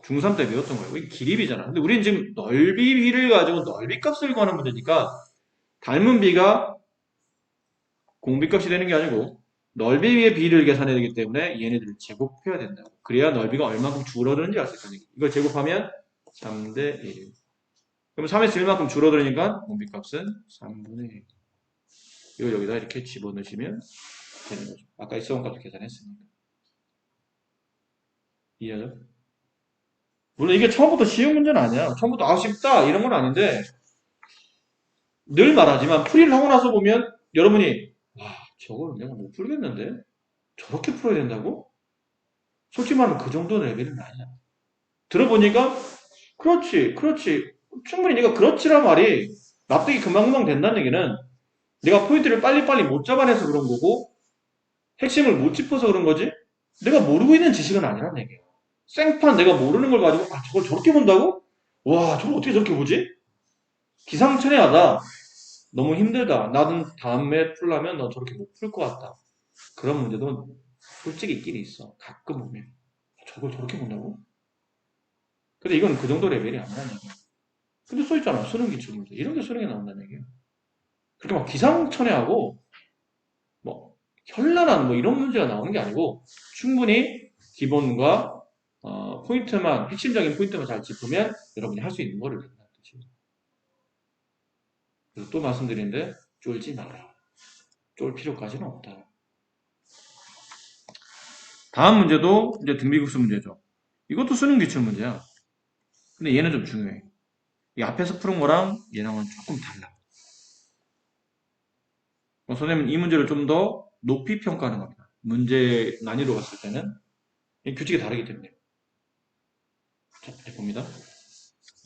중3 때 배웠던 거예요. 이게 기립이잖아. 근데 우리는 지금 넓이를 가지고 넓이 값을 구하는 문제니까 닮은 비가 공비값이 되는 게 아니고 넓이의 비를 계산해야 되기 때문에 얘네들을 제곱해야 된다고. 그래야 넓이가 얼마큼 줄어드는지 알 수 있거든요. 이걸 제곱하면 3대 1. 그럼 3에서 1만큼 줄어들으니까 공비값은 3분의 1. 이걸 여기다 이렇게 집어넣으시면 되는 거죠. 아까 있어온 값을 계산했으니까. 이해하죠? 물론 이게 처음부터 쉬운 문제는 아니야. 처음부터 쉽다 이런 건 아닌데 늘 말하지만 풀이를 하고 나서 보면 여러분이 와 저걸 내가 못 풀겠는데 저렇게 풀어야 된다고? 솔직히 말하면 그 정도 레벨은 아니야. 들어보니까 그렇지 충분히 네가 그렇지란 말이 납득이 금방금방 된다는 얘기는 내가 포인트를 빨리빨리 못 잡아내서 그런 거고 핵심을 못 짚어서 그런 거지 내가 모르고 있는 지식은 아니란 얘기야. 생판 내가 모르는 걸 가지고 저걸 저렇게 본다고? 와 저걸 어떻게 저렇게 보지? 기상천외하다. 너무 힘들다. 나는 다음에 풀려면 너 저렇게 못 풀 것 같다. 그런 문제도 솔직히 있긴 있어. 가끔 보면. 저걸 저렇게 본다고? 근데 이건 그 정도 레벨이 아니라는 얘기야. 근데 써있잖아. 수능 기출문제. 이런 게 수능에 나온다는 얘기야. 그렇게 막 기상천외하고, 뭐, 현란한 뭐 이런 문제가 나오는 게 아니고, 충분히 기본과, 포인트만, 핵심적인 포인트만 잘 짚으면 여러분이 할 수 있는 거를 된다는 뜻이에요. 그래서 또 말씀드리는데, 쫄지 마라. 쫄 필요까지는 없다. 다음 문제도 이제 등비급수 문제죠. 이것도 수능 기출 문제야. 근데 얘는 좀 중요해. 이 앞에서 푸는 거랑 얘랑은 조금 달라. 선생님은 이 문제를 좀 더 높이 평가하는 겁니다. 문제 난이도 갔을 때는 이 규칙이 다르기 때문에. 자, 이제 봅니다.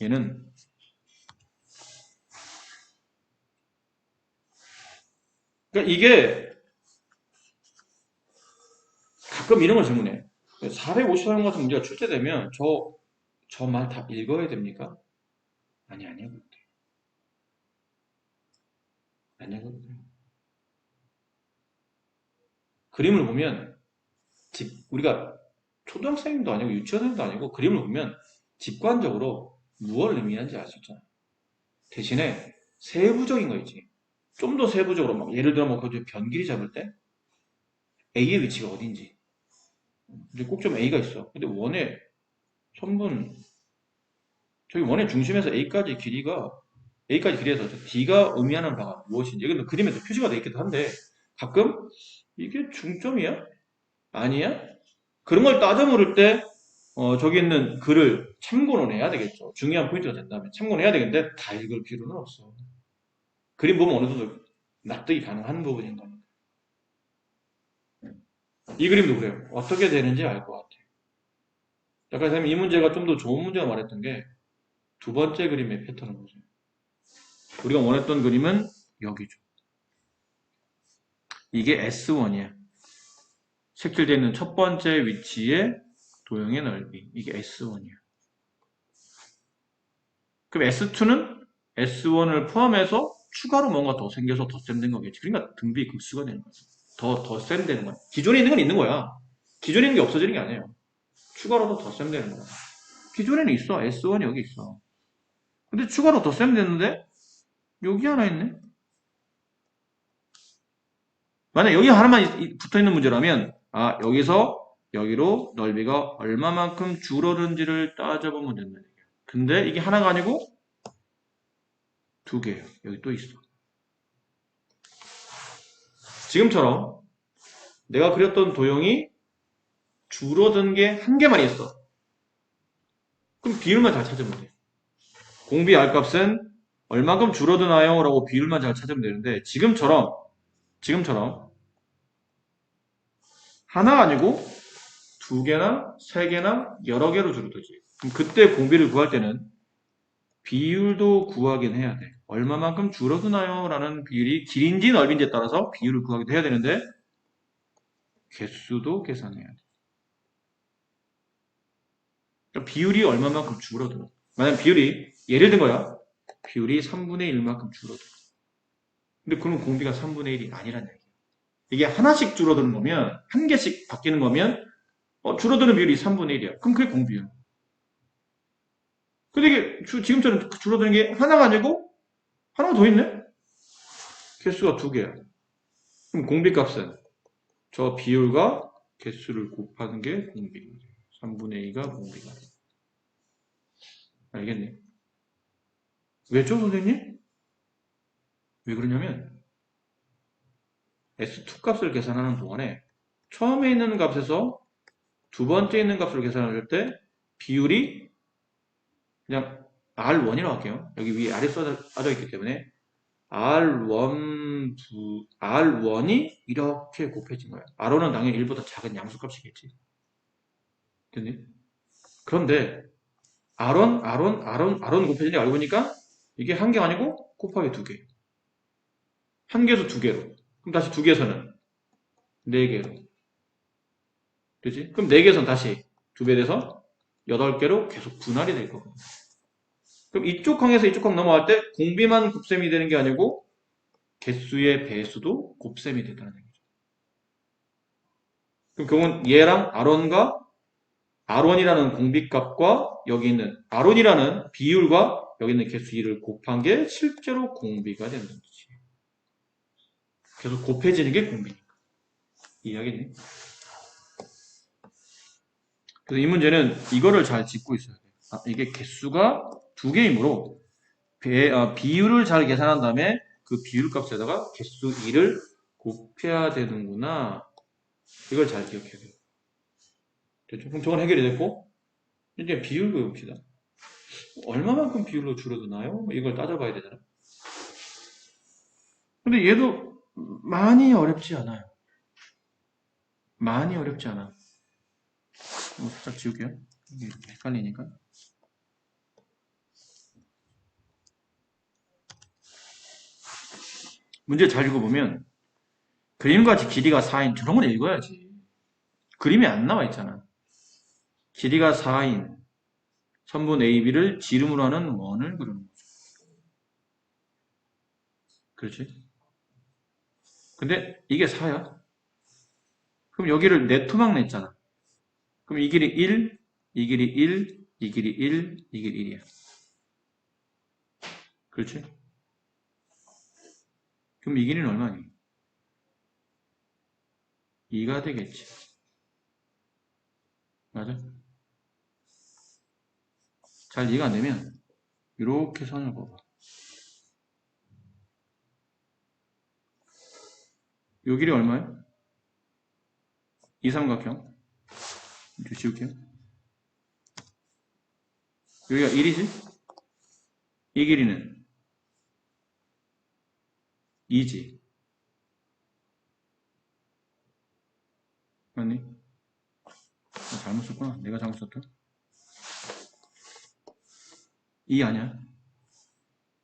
얘는 그러니까 이게 가끔 이런 걸 질문해. 453형 같은 문제가 출제되면 저 말 다 읽어야 됩니까? 아니요. 안 읽어도 돼요. 그림을 보면 우리가 초등학생도 아니고 유치원생도 아니고 그림을 보면 직관적으로 무엇을 의미하는지 알 수 있잖아. 대신에 세부적인 거 있지. 좀 더 세부적으로 막 예를 들어 그 변길이 잡을 때 A의 위치가 어딘지. 근데 꼭 좀 A가 있어. 근데 원의 선분 저기 원의 중심에서 A까지 길이에서 D가 의미하는 바가 무엇인지 이건 그림에서 표시가 되어 있기도 한데 가끔 이게 중점이야? 아니야? 그런 걸 따져 물을 때 저기 있는 글을 참고는 해야 되겠죠. 중요한 포인트가 된다면 참고는 해야 되겠는데 다 읽을 필요는 없어. 그림 보면 어느 정도 납득이 가능한 부분인 거니까. 이 그림도 그래요. 어떻게 되는지 알 것 같아요. 약간 선생님 이 문제가 좀 더 좋은 문제가 말했던 게 두 번째 그림의 패턴을 보세요. 우리가 원했던 그림은 여기죠. 이게 S1이야. 색칠되어 있는 첫 번째 위치의 도형의 넓이. 이게 S1이야. 그럼 S2는 S1을 포함해서 추가로 뭔가 더 생겨서 더 셈된 거겠지. 그러니까 등비 급수가 되는 거지. 더 셈되는 거야. 기존에 있는 건 있는 거야. 기존에 있는 게 없어지는 게 아니에요. 추가로 더 셈 되는 거야. 기존에는 있어. S1이 여기 있어. 근데 추가로 더 셈 되는데 여기 하나 있네. 만약 여기 하나만 붙어 있는 문제라면 여기서 여기로 넓이가 얼마만큼 줄어든지를 따져보면 된다. 근데 이게 하나가 아니고 두 개예요. 여기 또 있어. 지금처럼 내가 그렸던 도형이 줄어든 게 한 개만 있어. 그럼 비율만 잘 찾으면 돼. 공비 R값은 얼마큼 줄어드나요? 라고 비율만 잘 찾으면 되는데 지금처럼 하나가 아니고 두 개나 세 개나 여러 개로 줄어들지. 그럼 그때 공비를 구할 때는 비율도 구하긴 해야 돼. 얼마만큼 줄어드나요? 라는 비율이 길인지 넓인지에 따라서 비율을 구하기도 해야 되는데 개수도 계산해야 돼. 그러니까 비율이 얼마만큼 줄어들어. 만약 비율이 예를 든 거야. 비율이 3분의 1만큼 줄어들어. 근데 그러면 공비가 3분의 1이 아니란 얘기야. 이게 하나씩 줄어드는 거면 한 개씩 바뀌는 거면 줄어드는 비율이 3분의 1이야. 그럼 그게 공비야. 근데 이게 지금처럼 줄어드는 게 하나가 아니고 하나가 더 있네? 개수가 두 개야. 그럼 공비값은 저 비율과 개수를 곱하는 게 공비입니다. 3분의 2가 공비가 돼. 알겠니? 왜죠, 선생님? 왜 그러냐면 S2 값을 계산하는 동안에 처음에 있는 값에서 두 번째 있는 값을 계산할 때 비율이 그냥 R1이라고 할게요. 여기 위에 R이 써져 있기 때문에 R1이 이렇게 곱해진 거야. R1은 당연히 1보다 작은 양수값이겠지. 됐니? 그런데 R1 곱해진 게 알고 보니까 이게 한 개 아니고 곱하기 두 개. 한 개에서 두 개로. 그럼 다시 두 개에서는 네 개로. 그지? 그럼 네 개에서는 다시 두 배 돼서 8개로 계속 분할이 될 거거든요. 그럼 이쪽 항에서 이쪽 항 넘어갈 때 공비만 곱셈이 되는 게 아니고 개수의 배수도 곱셈이 된다는 얘기죠. 그럼 그건 얘랑 R1이라는 공비값과 여기 있는 R1이라는 비율과 여기 있는 개수 2를 곱한 게 실제로 공비가 되는 거지. 계속 곱해지는 게 공비니까. 이해하겠니? 그래서 이 문제는 이거를 잘 짚고 있어야 돼. 이게 개수가 두 개이므로 비율을 잘 계산한 다음에 그 비율 값에다가 개수 2를 곱해야 되는구나. 이걸 잘 기억해야 돼요. 됐죠? 그럼 저건 해결이 됐고 이제 비율 배웁시다. 얼마만큼 비율로 줄어드나요? 이걸 따져봐야 되잖아. 근데 얘도 많이 어렵지 않아요. 많이 어렵지 않아. 살짝 지울게요. 이게 헷갈리니까. 문제 잘 읽어보면 그림과 길이가 4인 저런 건 읽어야지. 그림이 안 나와 있잖아. 길이가 4인 선분 AB를 지름으로 하는 원을 그리는 거죠. 그렇지? 근데 이게 4야. 그럼 여기를 네 토막 냈잖아. 그럼 이 길이 1, 이 길이 1, 이 길이 1, 이 길이 1이야. 그렇지? 그럼 이 길이는 얼마니? 2가 되겠지. 맞아? 잘 이해가 안 되면 이렇게 선을 그어봐. 요 길이 얼마야? 이 삼각형. 이렇게 지울게요. 여기가 1이지? 이 길이는 2지. 맞니? 잘못 썼구나. 내가 잘못 썼다. 2 아니야.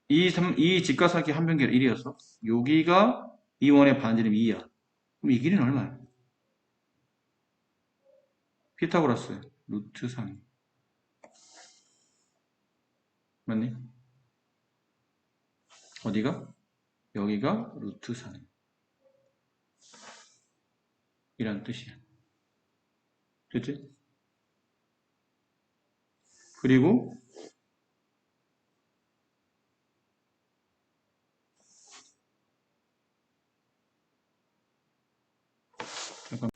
이 직각삼각기 한 변기가 1이었어. 여기가 이 원의 반지름 2야. 그럼 이 길이는 얼마야? 피타고라스 루트 3. 맞니? 어디가? 여기가 루트 3. 이란 뜻이야. 됐지? 그리고 잠깐,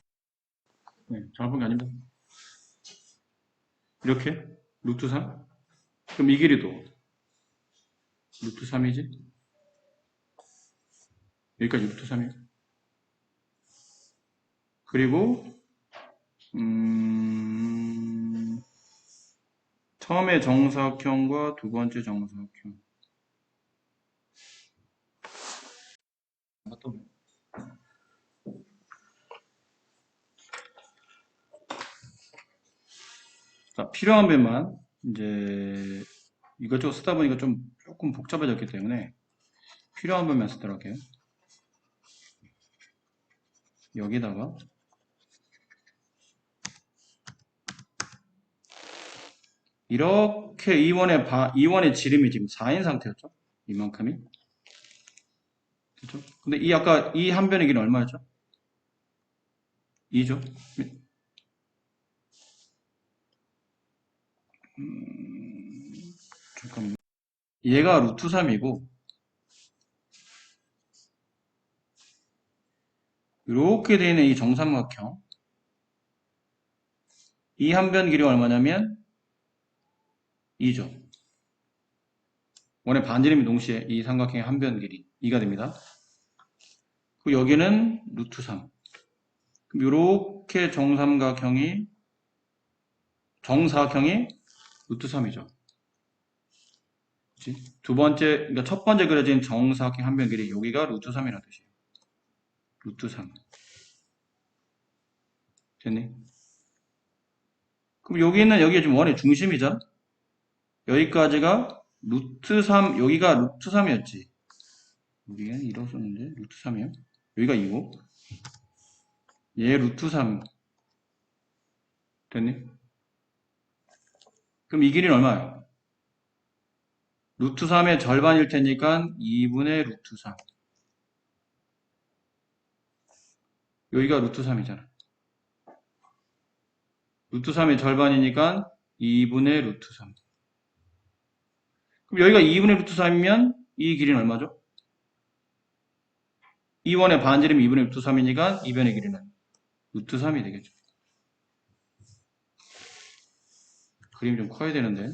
네, 잘본 게 아닙니다. 이렇게 루트 3? 그럼 이 길이도 루트 3이지? 여기까지 루트 3이에요. 그리고 처음에 정사각형과 두 번째 정사각형. 자, 필요한 배만 이제 이것저것 쓰다 보니까 좀 조금 복잡해졌기 때문에 필요한 배만 쓰도록 할게요. 여기다가 이렇게 이원의 지름이 지금 4인 상태였죠? 이만큼이. 그렇죠? 근데 이 아까 이 한 변의 길이는 얼마였죠? 2죠? 잠깐만. 얘가 루트 3이고 이렇게 되어 있는 이 정삼각형 이 한 변 길이가 얼마냐면 2죠. 원의 반지름이 동시에 이 삼각형의 한 변 길이 2가 됩니다. 그리고 여기는 루트 3. 그럼 이렇게 정사각형이 루트 3이죠. 그치? 두 번째, 그러니까 첫 번째 그려진 정사각형 한 변 길이 여기가 루트 3이라는 뜻이에요. 루트 3. 됐니? 그럼 여기가 지금 원의 중심이잖아? 여기까지가 루트 3, 여기가 루트 3이었지. 여기는 1로 썼는데, 루트 3이요? 여기가 2고, 얘 루트 3. 됐니? 그럼 이 길이는 얼마야? 루트 3의 절반일 테니까 2분의 루트 3. 여기가 루트 3이잖아. 루트 3의 절반이니까 2분의 루트 3. 그럼 여기가 2분의 루트 3이면 이 길이는 얼마죠? 2원의 반지름이 2분의 루트 3이니까 이 변의 길이는 루트 3이 되겠죠. 그림이 좀 커야 되는데.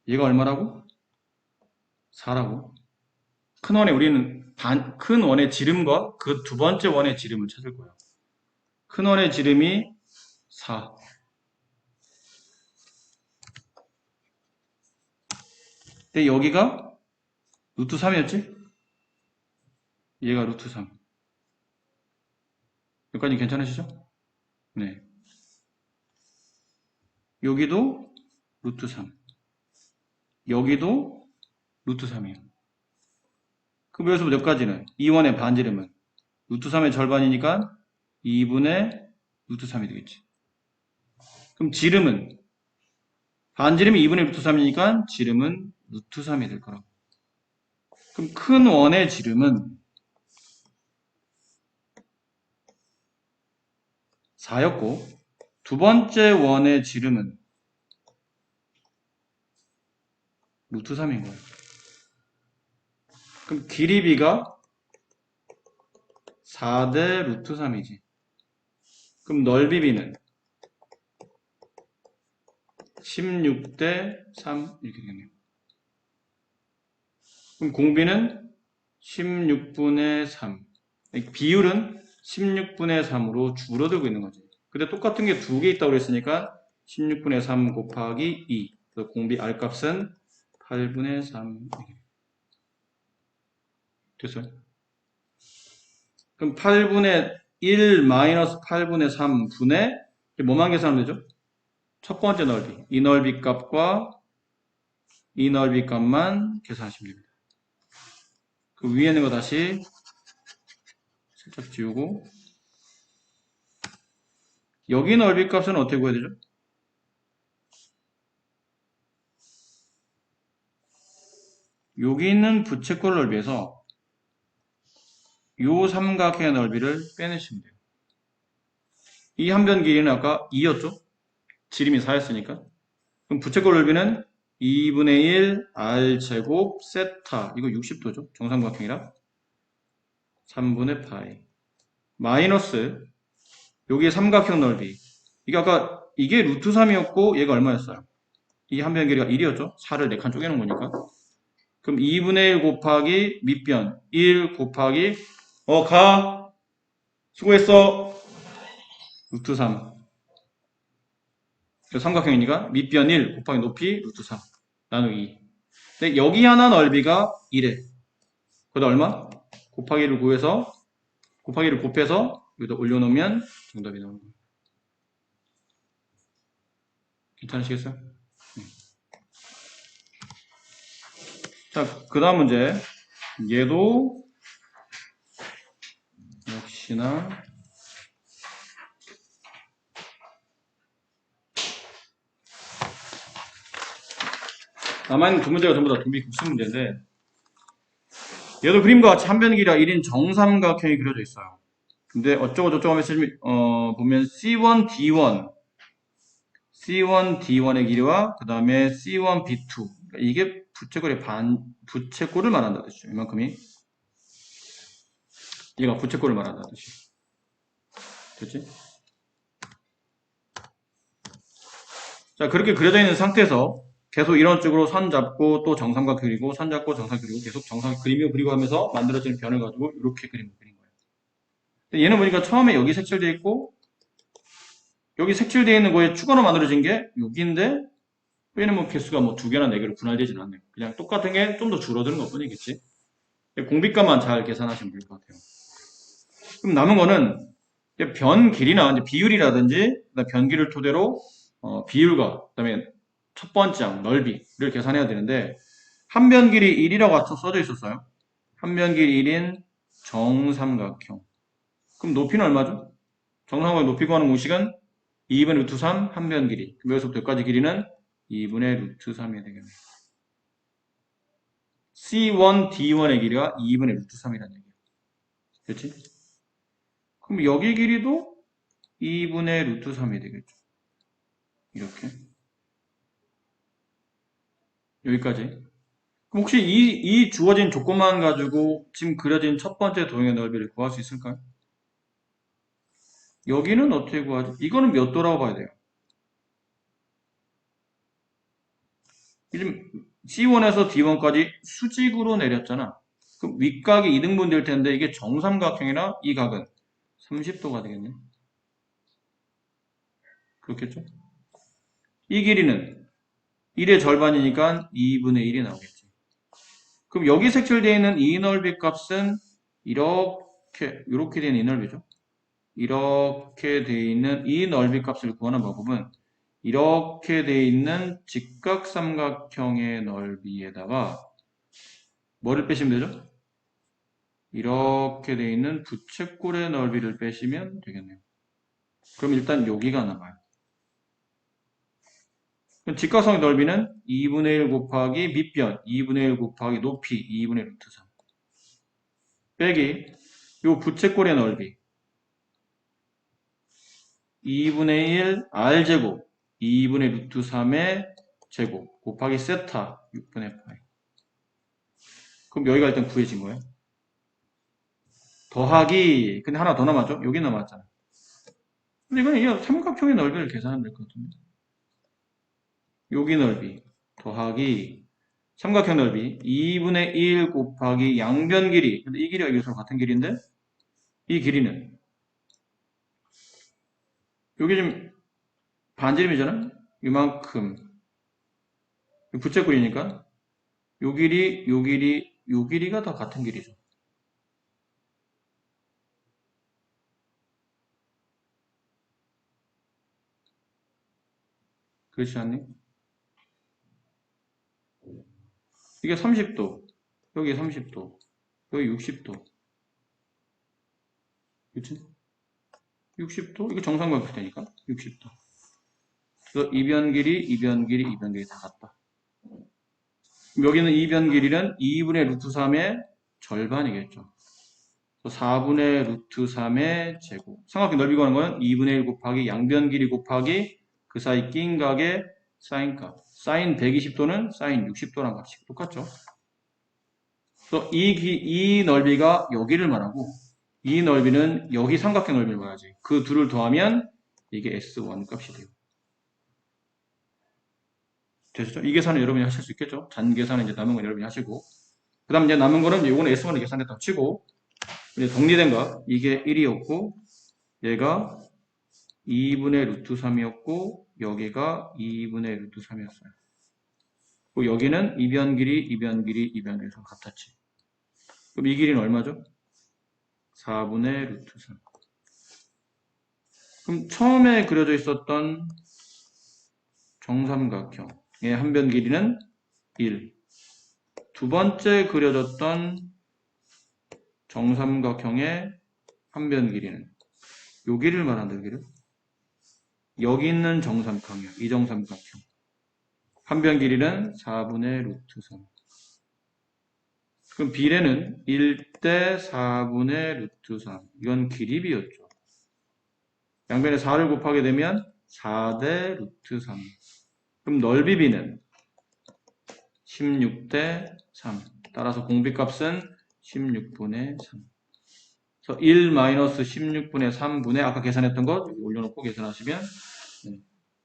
얘가 얼마라고? 4라고. 큰 원의 지름과 그 두 번째 원의 지름을 찾을 거예요. 큰 원의 지름이 4. 근데 여기가 루트 3이었지? 얘가 루트 3. 여기까지 괜찮으시죠? 네. 여기도 루트 3. 여기도 루트 3이에요. 그럼 여기서 몇 가지는? 2원의 반지름은 루트 3의 절반이니까 2분의 루트 3이 되겠지. 그럼 지름은? 반지름이 2분의 루트 3이니까 지름은 루트 3이 될 거라고. 그럼 큰 원의 지름은 4였고 두 번째 원의 지름은 루트 3인 거예요. 그럼 길이비가 4대 루트 3이지. 그럼 넓이비는 16대 3 이렇게 되겠네요. 그럼 공비는 16분의 3. 비율은 16분의 3으로 줄어들고 있는 거지. 근데 똑같은 게 두 개 있다고 그랬으니까 16분의 3 곱하기 2. 그래서 공비 R 값은 8분의 3. 됐어요? 그럼 8분의 1 마이너스 8분의 3분의 뭐만 계산하면 되죠? 첫 번째 넓이. 이 넓이 값과 이 넓이 값만 계산하시면 됩니다. 그 위에 있는 거 다시 살짝 지우고 여기 넓이 값은 어떻게 구해야 되죠? 여기 있는 부채꼴 넓이에서 요 삼각형의 넓이를 빼내시면 돼요. 이 한 변 길이는 아까 2였죠? 지름이 4였으니까. 그럼 부채꼴 넓이는 2분의 1 r제곱 세타. 이거 60도죠? 정삼각형이라. 3분의 파이. 마이너스 여기에 삼각형 넓이. 이게 아까 이게 루트 3이었고 얘가 얼마였어요? 이 한 변 길이가 1이었죠? 4를 4칸 쪼개는 거니까. 그럼 2분의 1 곱하기 밑변 1 곱하기 가 수고했어 루트 3 삼각형이니까 밑변 1 곱하기 높이 루트 3 나누기 2. 근데 여기 하나 넓이가 1에 그다 얼마? 곱하기를 구해서 곱하기를 곱해서 여기다 올려놓으면 정답이 나오는 거예요. 괜찮으시겠어요? 자, 그 다음 문제. 얘도 역시나 남아있는 두 문제가 전부 다 도비 급수 문제인데 얘도 그림과 같이 한 변 길이가 1인 정삼각형이 그려져 있어요. 근데 어쩌고 저쩌고 하면서 보면 C1D1의 길이와 그 다음에 C1B2 이게 부채꼴을 말한다 뜻이죠. 이만큼이 얘가 부채꼴을 말한다 뜻이. 됐지? 자 그렇게 그려져 있는 상태에서 계속 이런 쪽으로 선 잡고 또 정삼각 그리고 선 잡고 정삼각 그리고 계속 정삼각 그리며 그리고 하면서 만들어지는 변을 가지고 이렇게 그린 거예요. 얘는 보니까 처음에 여기 색칠되어 있고 여기 색칠되어 있는 거에 추가로 만들어진 게 여기인데 얘는 뭐 개수가 뭐 2개나 4개로 분할되지는 않네요. 그냥 똑같은 게 좀 더 줄어드는 것 뿐이겠지. 공비값만 잘 계산하시면 될 것 같아요. 그럼 남은 거는 변 길이나 이제 비율이라든지 변 길이를 토대로 비율과 그다음에 첫 번째 항 넓이를 계산해야 되는데 한 변 길이 1이라고 써져 있었어요. 한 변 길이 1인 정삼각형. 그럼 높이는 얼마죠? 정삼각형 높이 구하는 공식은 2분의 루트 3 한 변 길이. 그럼 여기서부터 여기까지 길이는 2분의 루트 3이 되겠네요. C1, D1의 길이가 2분의 루트 3이라는 얘기예요. 그렇지? 그럼 여기 길이도 2분의 루트 3이 되겠죠. 이렇게. 여기까지. 그럼 혹시 이 주어진 조건만 가지고 지금 그려진 첫 번째 도형의 넓이를 구할 수 있을까요? 여기는 어떻게 구하죠? 이거는 몇 도라고 봐야 돼요? 지금 C1에서 D1까지 수직으로 내렸잖아. 그럼 윗각이 2등분 될 텐데 이게 정삼각형이라 이 각은 30도가 되겠네. 그렇겠죠? 이 길이는 1의 절반이니까 2분의 1이 나오겠지. 그럼 여기 색칠되어 있는 이 넓이 값은 이렇게 되는 이 넓이죠. 이렇게 되어 있는 이 넓이 값을 구하는 방법은 이렇게 되어 있는 직각삼각형의 넓이에다가 뭐를 빼시면 되죠? 이렇게 되어 있는 부채꼴의 넓이를 빼시면 되겠네요. 그럼 일단 여기가 남아요. 그럼 직각성의 넓이는 2분의 1 곱하기 밑변 2분의 1 곱하기 높이 2분의 루트 3 빼기 요 부채꼴의 넓이 2분의 1 r제곱 2분의 루트 3의 제곱 곱하기 세타 6분의 파이. 그럼 여기가 일단 구해진 거예요. 더하기 근데 하나 더 남았죠? 여기 남았잖아. 근데 이건 이게 삼각형의 넓이를 계산하면 될 것 같은데. 여기 넓이 더하기 삼각형 넓이 2분의 1 곱하기 양변 길이. 근데 이 길이가 이것과 같은 길인데 이 길이는 여기 지금 반지름이잖아. 이만큼 부채꼴이니까 요 길이, 요 길이, 요 길이가 다 같은 길이죠. 그렇지 않니? 이게 30도, 여기 30도, 여기 60도. 그치? 60도? 이거 정삼각형 되니까 60도. 그래서 이변 길이, 이변 길이, 이변 길이 다 같다. 여기는 이변 길이는 2분의 루트 3의 절반이겠죠. 4분의 루트 3의 제곱. 삼각형 넓이 구하는 건 2분의 1 곱하기 양변 길이 곱하기 그 사이 낀 각의 사인 값. 사인 120도는 사인 60도란 값이 똑같죠. 그래서 이 넓이가 여기를 말하고 이 넓이는 여기 삼각형 넓이를 말하지. 그 둘을 더하면 이게 S1 값이 돼요. 되셨죠? 이 계산은 여러분이 하실 수 있겠죠? 잔 계산은 이제 남은 건 여러분이 하시고. 그 다음 이제 남은 거는 이거는 S1을 계산했다고 치고 이제 정리된 거 이게 1이었고 얘가 2분의 루트 3이었고 여기가 2분의 루트 3이었어요. 그리고 여기는 이변 길이, 이변 길이, 이변 길이 같았지. 그럼 이 길이는 얼마죠? 4분의 루트 3. 그럼 처음에 그려져 있었던 정삼각형의 한 변 길이는 1. 두 번째 그려졌던 정삼각형의 한 변 길이는 여기를 말한다, 여기를. 여기 있는 정삼각형, 이 정삼각형. 한 변 길이는 4분의 루트 3. 그럼 비례는 1대 4분의 루트 3. 이건 길이비였죠. 양변에 4를 곱하게 되면 4대 루트 3. 그럼 넓이비는 16대 3. 따라서 공비값은 16분의 3. 그래서 1 마이너스 16분의 3분의 아까 계산했던 것 여기 올려놓고 계산하시면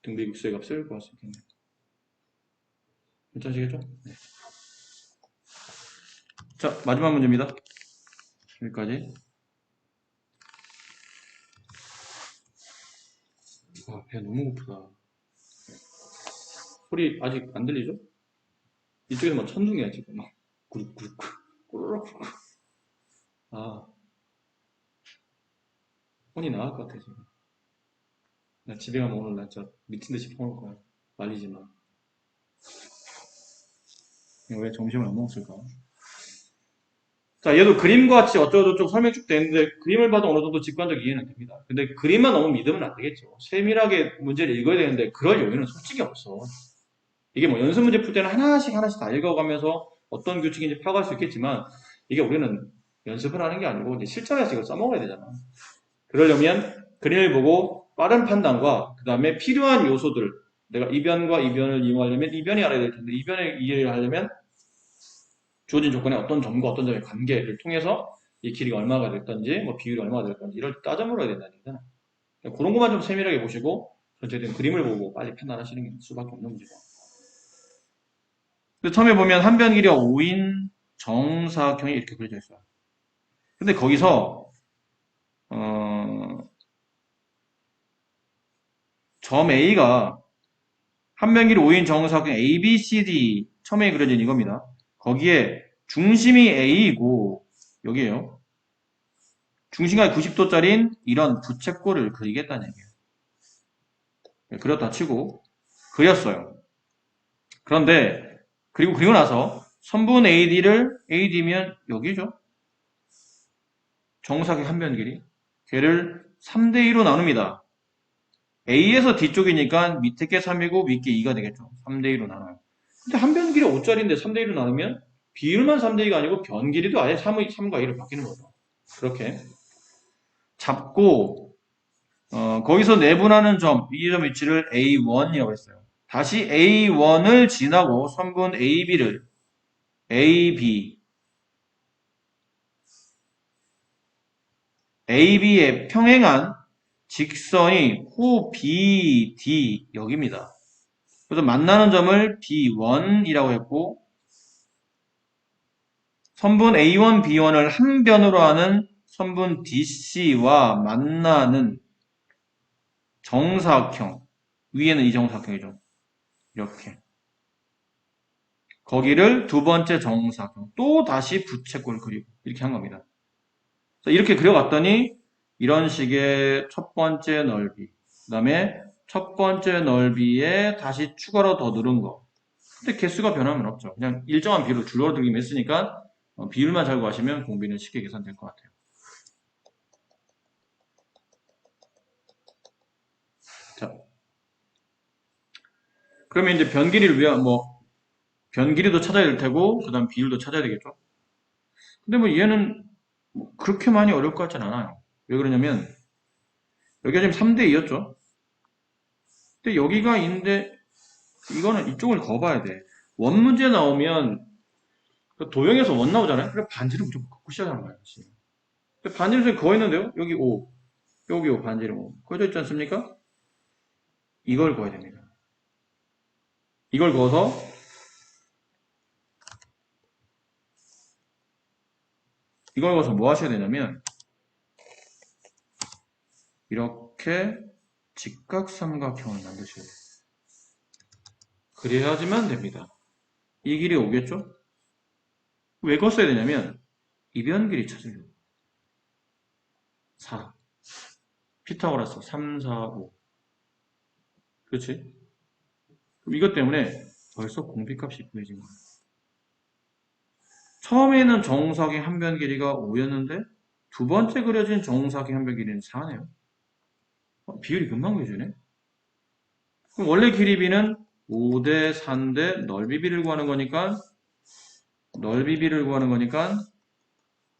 등비급수의 값을 구할 수 있겠네요. 괜찮으시겠죠? 네. 자, 마지막 문제입니다. 여기까지. 아, 배 너무 고프다. 소리 아직 안 들리죠? 이쪽에서 막 천둥이야, 지금. 막, 구룩구룩, 꾸르륵. 아, 혼이 나갈 것 같아, 지금. 나 집에 가면 오늘 나 진짜 미친 듯이 퍼올 거야. 말리지 마. 왜 점심을 안 먹었을까? 자, 얘도 그림과 같이 어쩌고저쩌고 설명 쭉 되는데 그림을 봐도 어느 정도 직관적 이해는 됩니다. 근데 그림만 너무 믿으면 안 되겠죠. 세밀하게 문제를 읽어야 되는데 그럴 여유는 솔직히 없어. 이게 뭐 연습 문제 풀 때는 하나씩 하나씩 다 읽어가면서 어떤 규칙인지 파악할 수 있겠지만 이게 우리는 연습을 하는 게 아니고 이제 실전에서 이걸 써먹어야 되잖아. 그러려면 그림을 보고 빠른 판단과 그 다음에 필요한 요소들 내가 이변과 이변을 이용하려면 이변이 알아야 될 텐데 이변을 이해를 하려면 주어진 조건에 어떤 점과 어떤 점의 관계를 통해서 이 길이가 얼마가 됐던지 뭐 비율이 얼마가 됐던지 이걸 따져 물어야 된다는 얘기잖아. 그런 것만 좀 세밀하게 보시고 전체적인 그림을 보고 빨리 판단하시는 게 수밖에 없는 문제고. 처음에 보면 한 변 길이가 5인 정사각형이 이렇게 그려져 있어요. 근데 거기서 점 A가 한 변 길이 5인 정사각형 A, B, C, D 처음에 그려진 이겁니다. 거기에 중심이 A이고 여기에요. 중심각이 90도짜리인 이런 부채꼴을 그리겠다는 얘기예요. 그렸다 치고 그렸어요. 그런데 그리고 나서 선분 AD를 AD면 여기죠. 정사각형 한 변 길이 걔를 3대2로 나눕니다. A에서 D쪽이니까 밑에 게 3이고 밑에 2가 되겠죠. 3대2로 나눠요. 근데 한 변 길이 5짜리인데 3대2로 나누면 비율만 3대2가 아니고 변 길이도 아예 3과 2로 바뀌는 거죠. 그렇게 잡고 거기서 내분하는 점, 이 점 위치를 A1이라고 했어요. 다시 A1을 지나고 선분 AB를 AB에 평행한 직선이 호 BD 여기입니다. 그래서 만나는 점을 B1이라고 했고 선분 A1, B1을 한 변으로 하는 선분 DC와 만나는 정사각형 위에는 이 정사각형이죠. 이렇게 거기를 두 번째 정사각형 또 다시 부채꼴 그리고 이렇게 한 겁니다. 이렇게 그려갔더니 이런 식의 첫 번째 넓이 그 다음에 첫 번째 넓이에 다시 추가로 더 늘은 거. 근데 개수가 변하면 없죠. 그냥 일정한 비율로 줄어들기만 했으니까 비율만 잘 구하시면 공비는 쉽게 계산될 것 같아요. 자, 그러면 이제 변 길이를 위한 변 길이도 찾아야 될 테고 그 다음 비율도 찾아야 되겠죠. 근데 뭐 얘는 뭐 그렇게 많이 어려울 것 같진 않아요. 왜 그러냐면 여기가 지금 3대2였죠. 근데 여기가 있는데 이거는 이쪽을 더 봐야 돼. 원 문제 나오면 그 도형에서 원 나오잖아요. 그래 반지름 무조건 걷고 시작하는 거예요. 근데 반지름 거어 있는데요. 여기 5, 여기 5 반지름 5 그어져 있지 않습니까? 이걸 그어야 됩니다. 이걸 그어서 뭐 하셔야 되냐면 이렇게 직각삼각형을 만드셔야 돼요. 그래야지만 됩니다. 이 길이 오겠죠? 왜 그었어야 되냐면 이변 길이 찾으려고. 4. 피타고라스 3, 4, 5. 그렇지? 그럼 이것 때문에 벌써 공비값이 구해진 거예요. 처음에는 정사각의 한 변 길이가 5였는데 두 번째 그려진 정사각의 한 변 길이는 4네요. 비율이 금방 구해지네. 그럼 원래 길이비는 5대 3대 넓이비를 구하는 거니까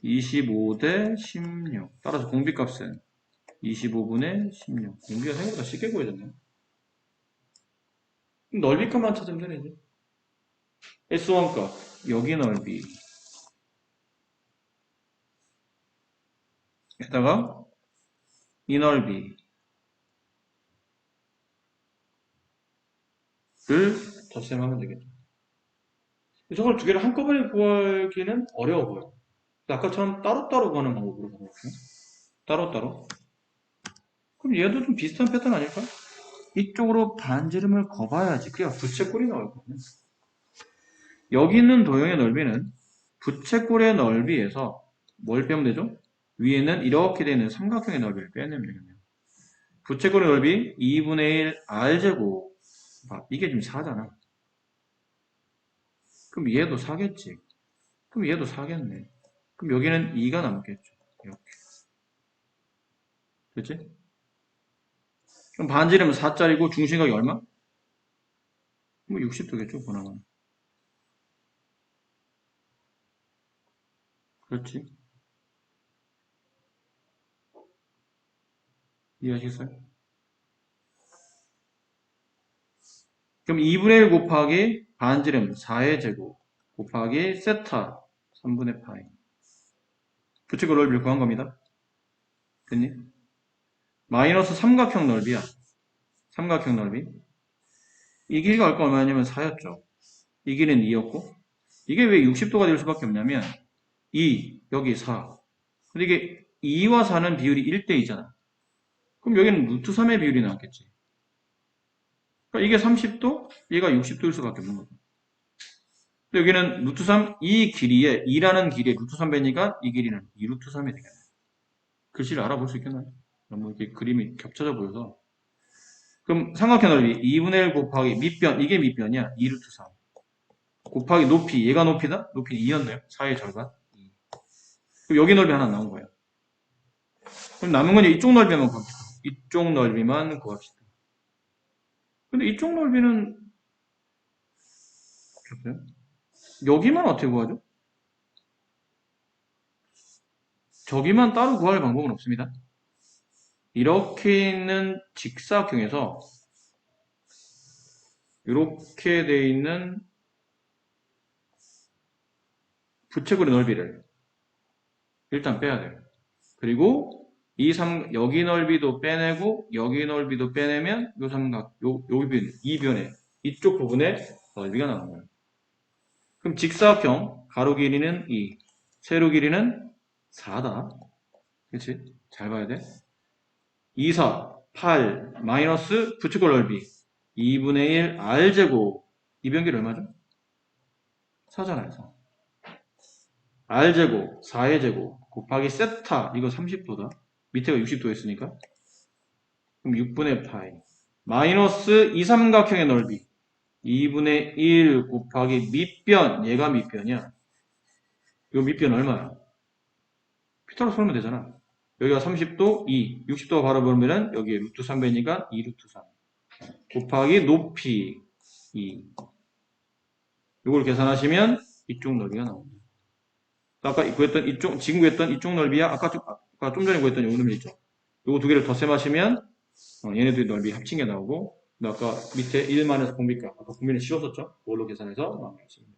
25대 16. 따라서 공비값은 25분의 16. 공비가 생각보다 쉽게 구해졌네. 그럼 넓이값만 찾으면 되네, 이제. S1 값. 여기 넓이. 에다가 이 넓이를 덧셈하면 되겠죠. 저걸 두 개를 한꺼번에 구하기는 어려워 보여. 아까처럼 따로따로 구하는 방법으로 가볼게요. 따로따로. 그럼 얘도 좀 비슷한 패턴 아닐까? 이쪽으로 반지름을 거봐야지. 그래야 부채꼴이 나올 거거든. 여기 있는 도형의 넓이는 부채꼴의 넓이에서 뭘 빼면 되죠? 위에는 이렇게 되는 삼각형의 넓이를 빼내면 되겠네요. 부채꼴의 넓이 2분의 1 r제곱. 이게 지금 4잖아. 그럼 얘도 4겠지. 그럼 얘도 4겠네. 그럼 여기는 2가 남겠죠. 이렇게. 그치? 그럼 반지름은 4짜리고 중심각이 얼마? 뭐 60도겠죠, 보나마나. 그렇지. 이해하시겠어요? 그럼 2분의 1 곱하기 반지름 4의 제곱 곱하기 세타 3분의 파이. 부채꼴 넓이를 구한 겁니다. 됐니? 마이너스 삼각형 넓이야. 삼각형 넓이. 이 길이가 아까 얼마냐면 4였죠. 이 길이는 2였고 이게 왜 60도가 될 수밖에 없냐면 2, 여기 4. 근데 이게 2와 4는 비율이 1대2잖아. 그럼 여기는 루트 3의 비율이 나왔겠지. 그러니까 이게 30도, 얘가 60도일 수밖에 없는 거죠. 여기는 루트 3, 이 길이에 2라는 길이에 루트 3 빼니까 이 길이는 2 루트 3이 되겠네. 글씨를 알아볼 수 있겠나요? 너무 이렇게 그림이 겹쳐져 보여서. 그럼 삼각형 넓이 2분의 1 곱하기 밑변, 이게 밑변이야. 2 루트 3. 곱하기 높이, 얘가 높이다? 높이는 2였네요. 4의 절반. 2. 그럼 여기 넓이 하나 나온 거예요. 그럼 남은 건 이쪽 넓이만 구합시다. 이쪽 넓이만 구합시다. 근데 이쪽 넓이는 여기만 어떻게 구하죠? 저기만 따로 구할 방법은 없습니다. 이렇게 있는 직사각형에서 이렇게 돼 있는 부채꼴의 넓이를 일단 빼야 돼요. 그리고 여기 넓이도 빼내고 여기 넓이도 빼내면 요 삼각, 이 변에 이쪽 부분에 넓이가 나오는 거예요. 그럼 직사각형 가로 길이는 2, 세로 길이는 4다. 그치? 잘 봐야 돼. 2, 4, 8, 마이너스 부채꼴 넓이 2분의 1 r제곱. 이 변길이 얼마죠? 4잖아요. 4. r제곱 4의 제곱 곱하기 세타 이거 30도다. 밑에가 60도였으니까 그럼 6분의 파이 마이너스 이 삼각형의 넓이 2분의 1 곱하기 밑변. 얘가 밑변이야. 이 밑변 얼마야? 피타고라스 풀면 되잖아. 여기가 30도 2 60도가 바로 보면 여기에 루트 3배니까 2 루트 3 곱하기 높이 2. 이걸 계산하시면 이쪽 넓이가 나옵니다. 또 아까 구했던 이쪽, 지금 구했던 이쪽 넓이야. 아까 좀 전에 구했던 요 넓이 있죠. 요거 두 개를 덧셈 하시면, 얘네들의 넓이 합친 게 나오고, 또 아까 밑에 1 마이너스 공비값. 아까 공비는 씌웠었죠? 그걸로 계산해서 나오겠습니다.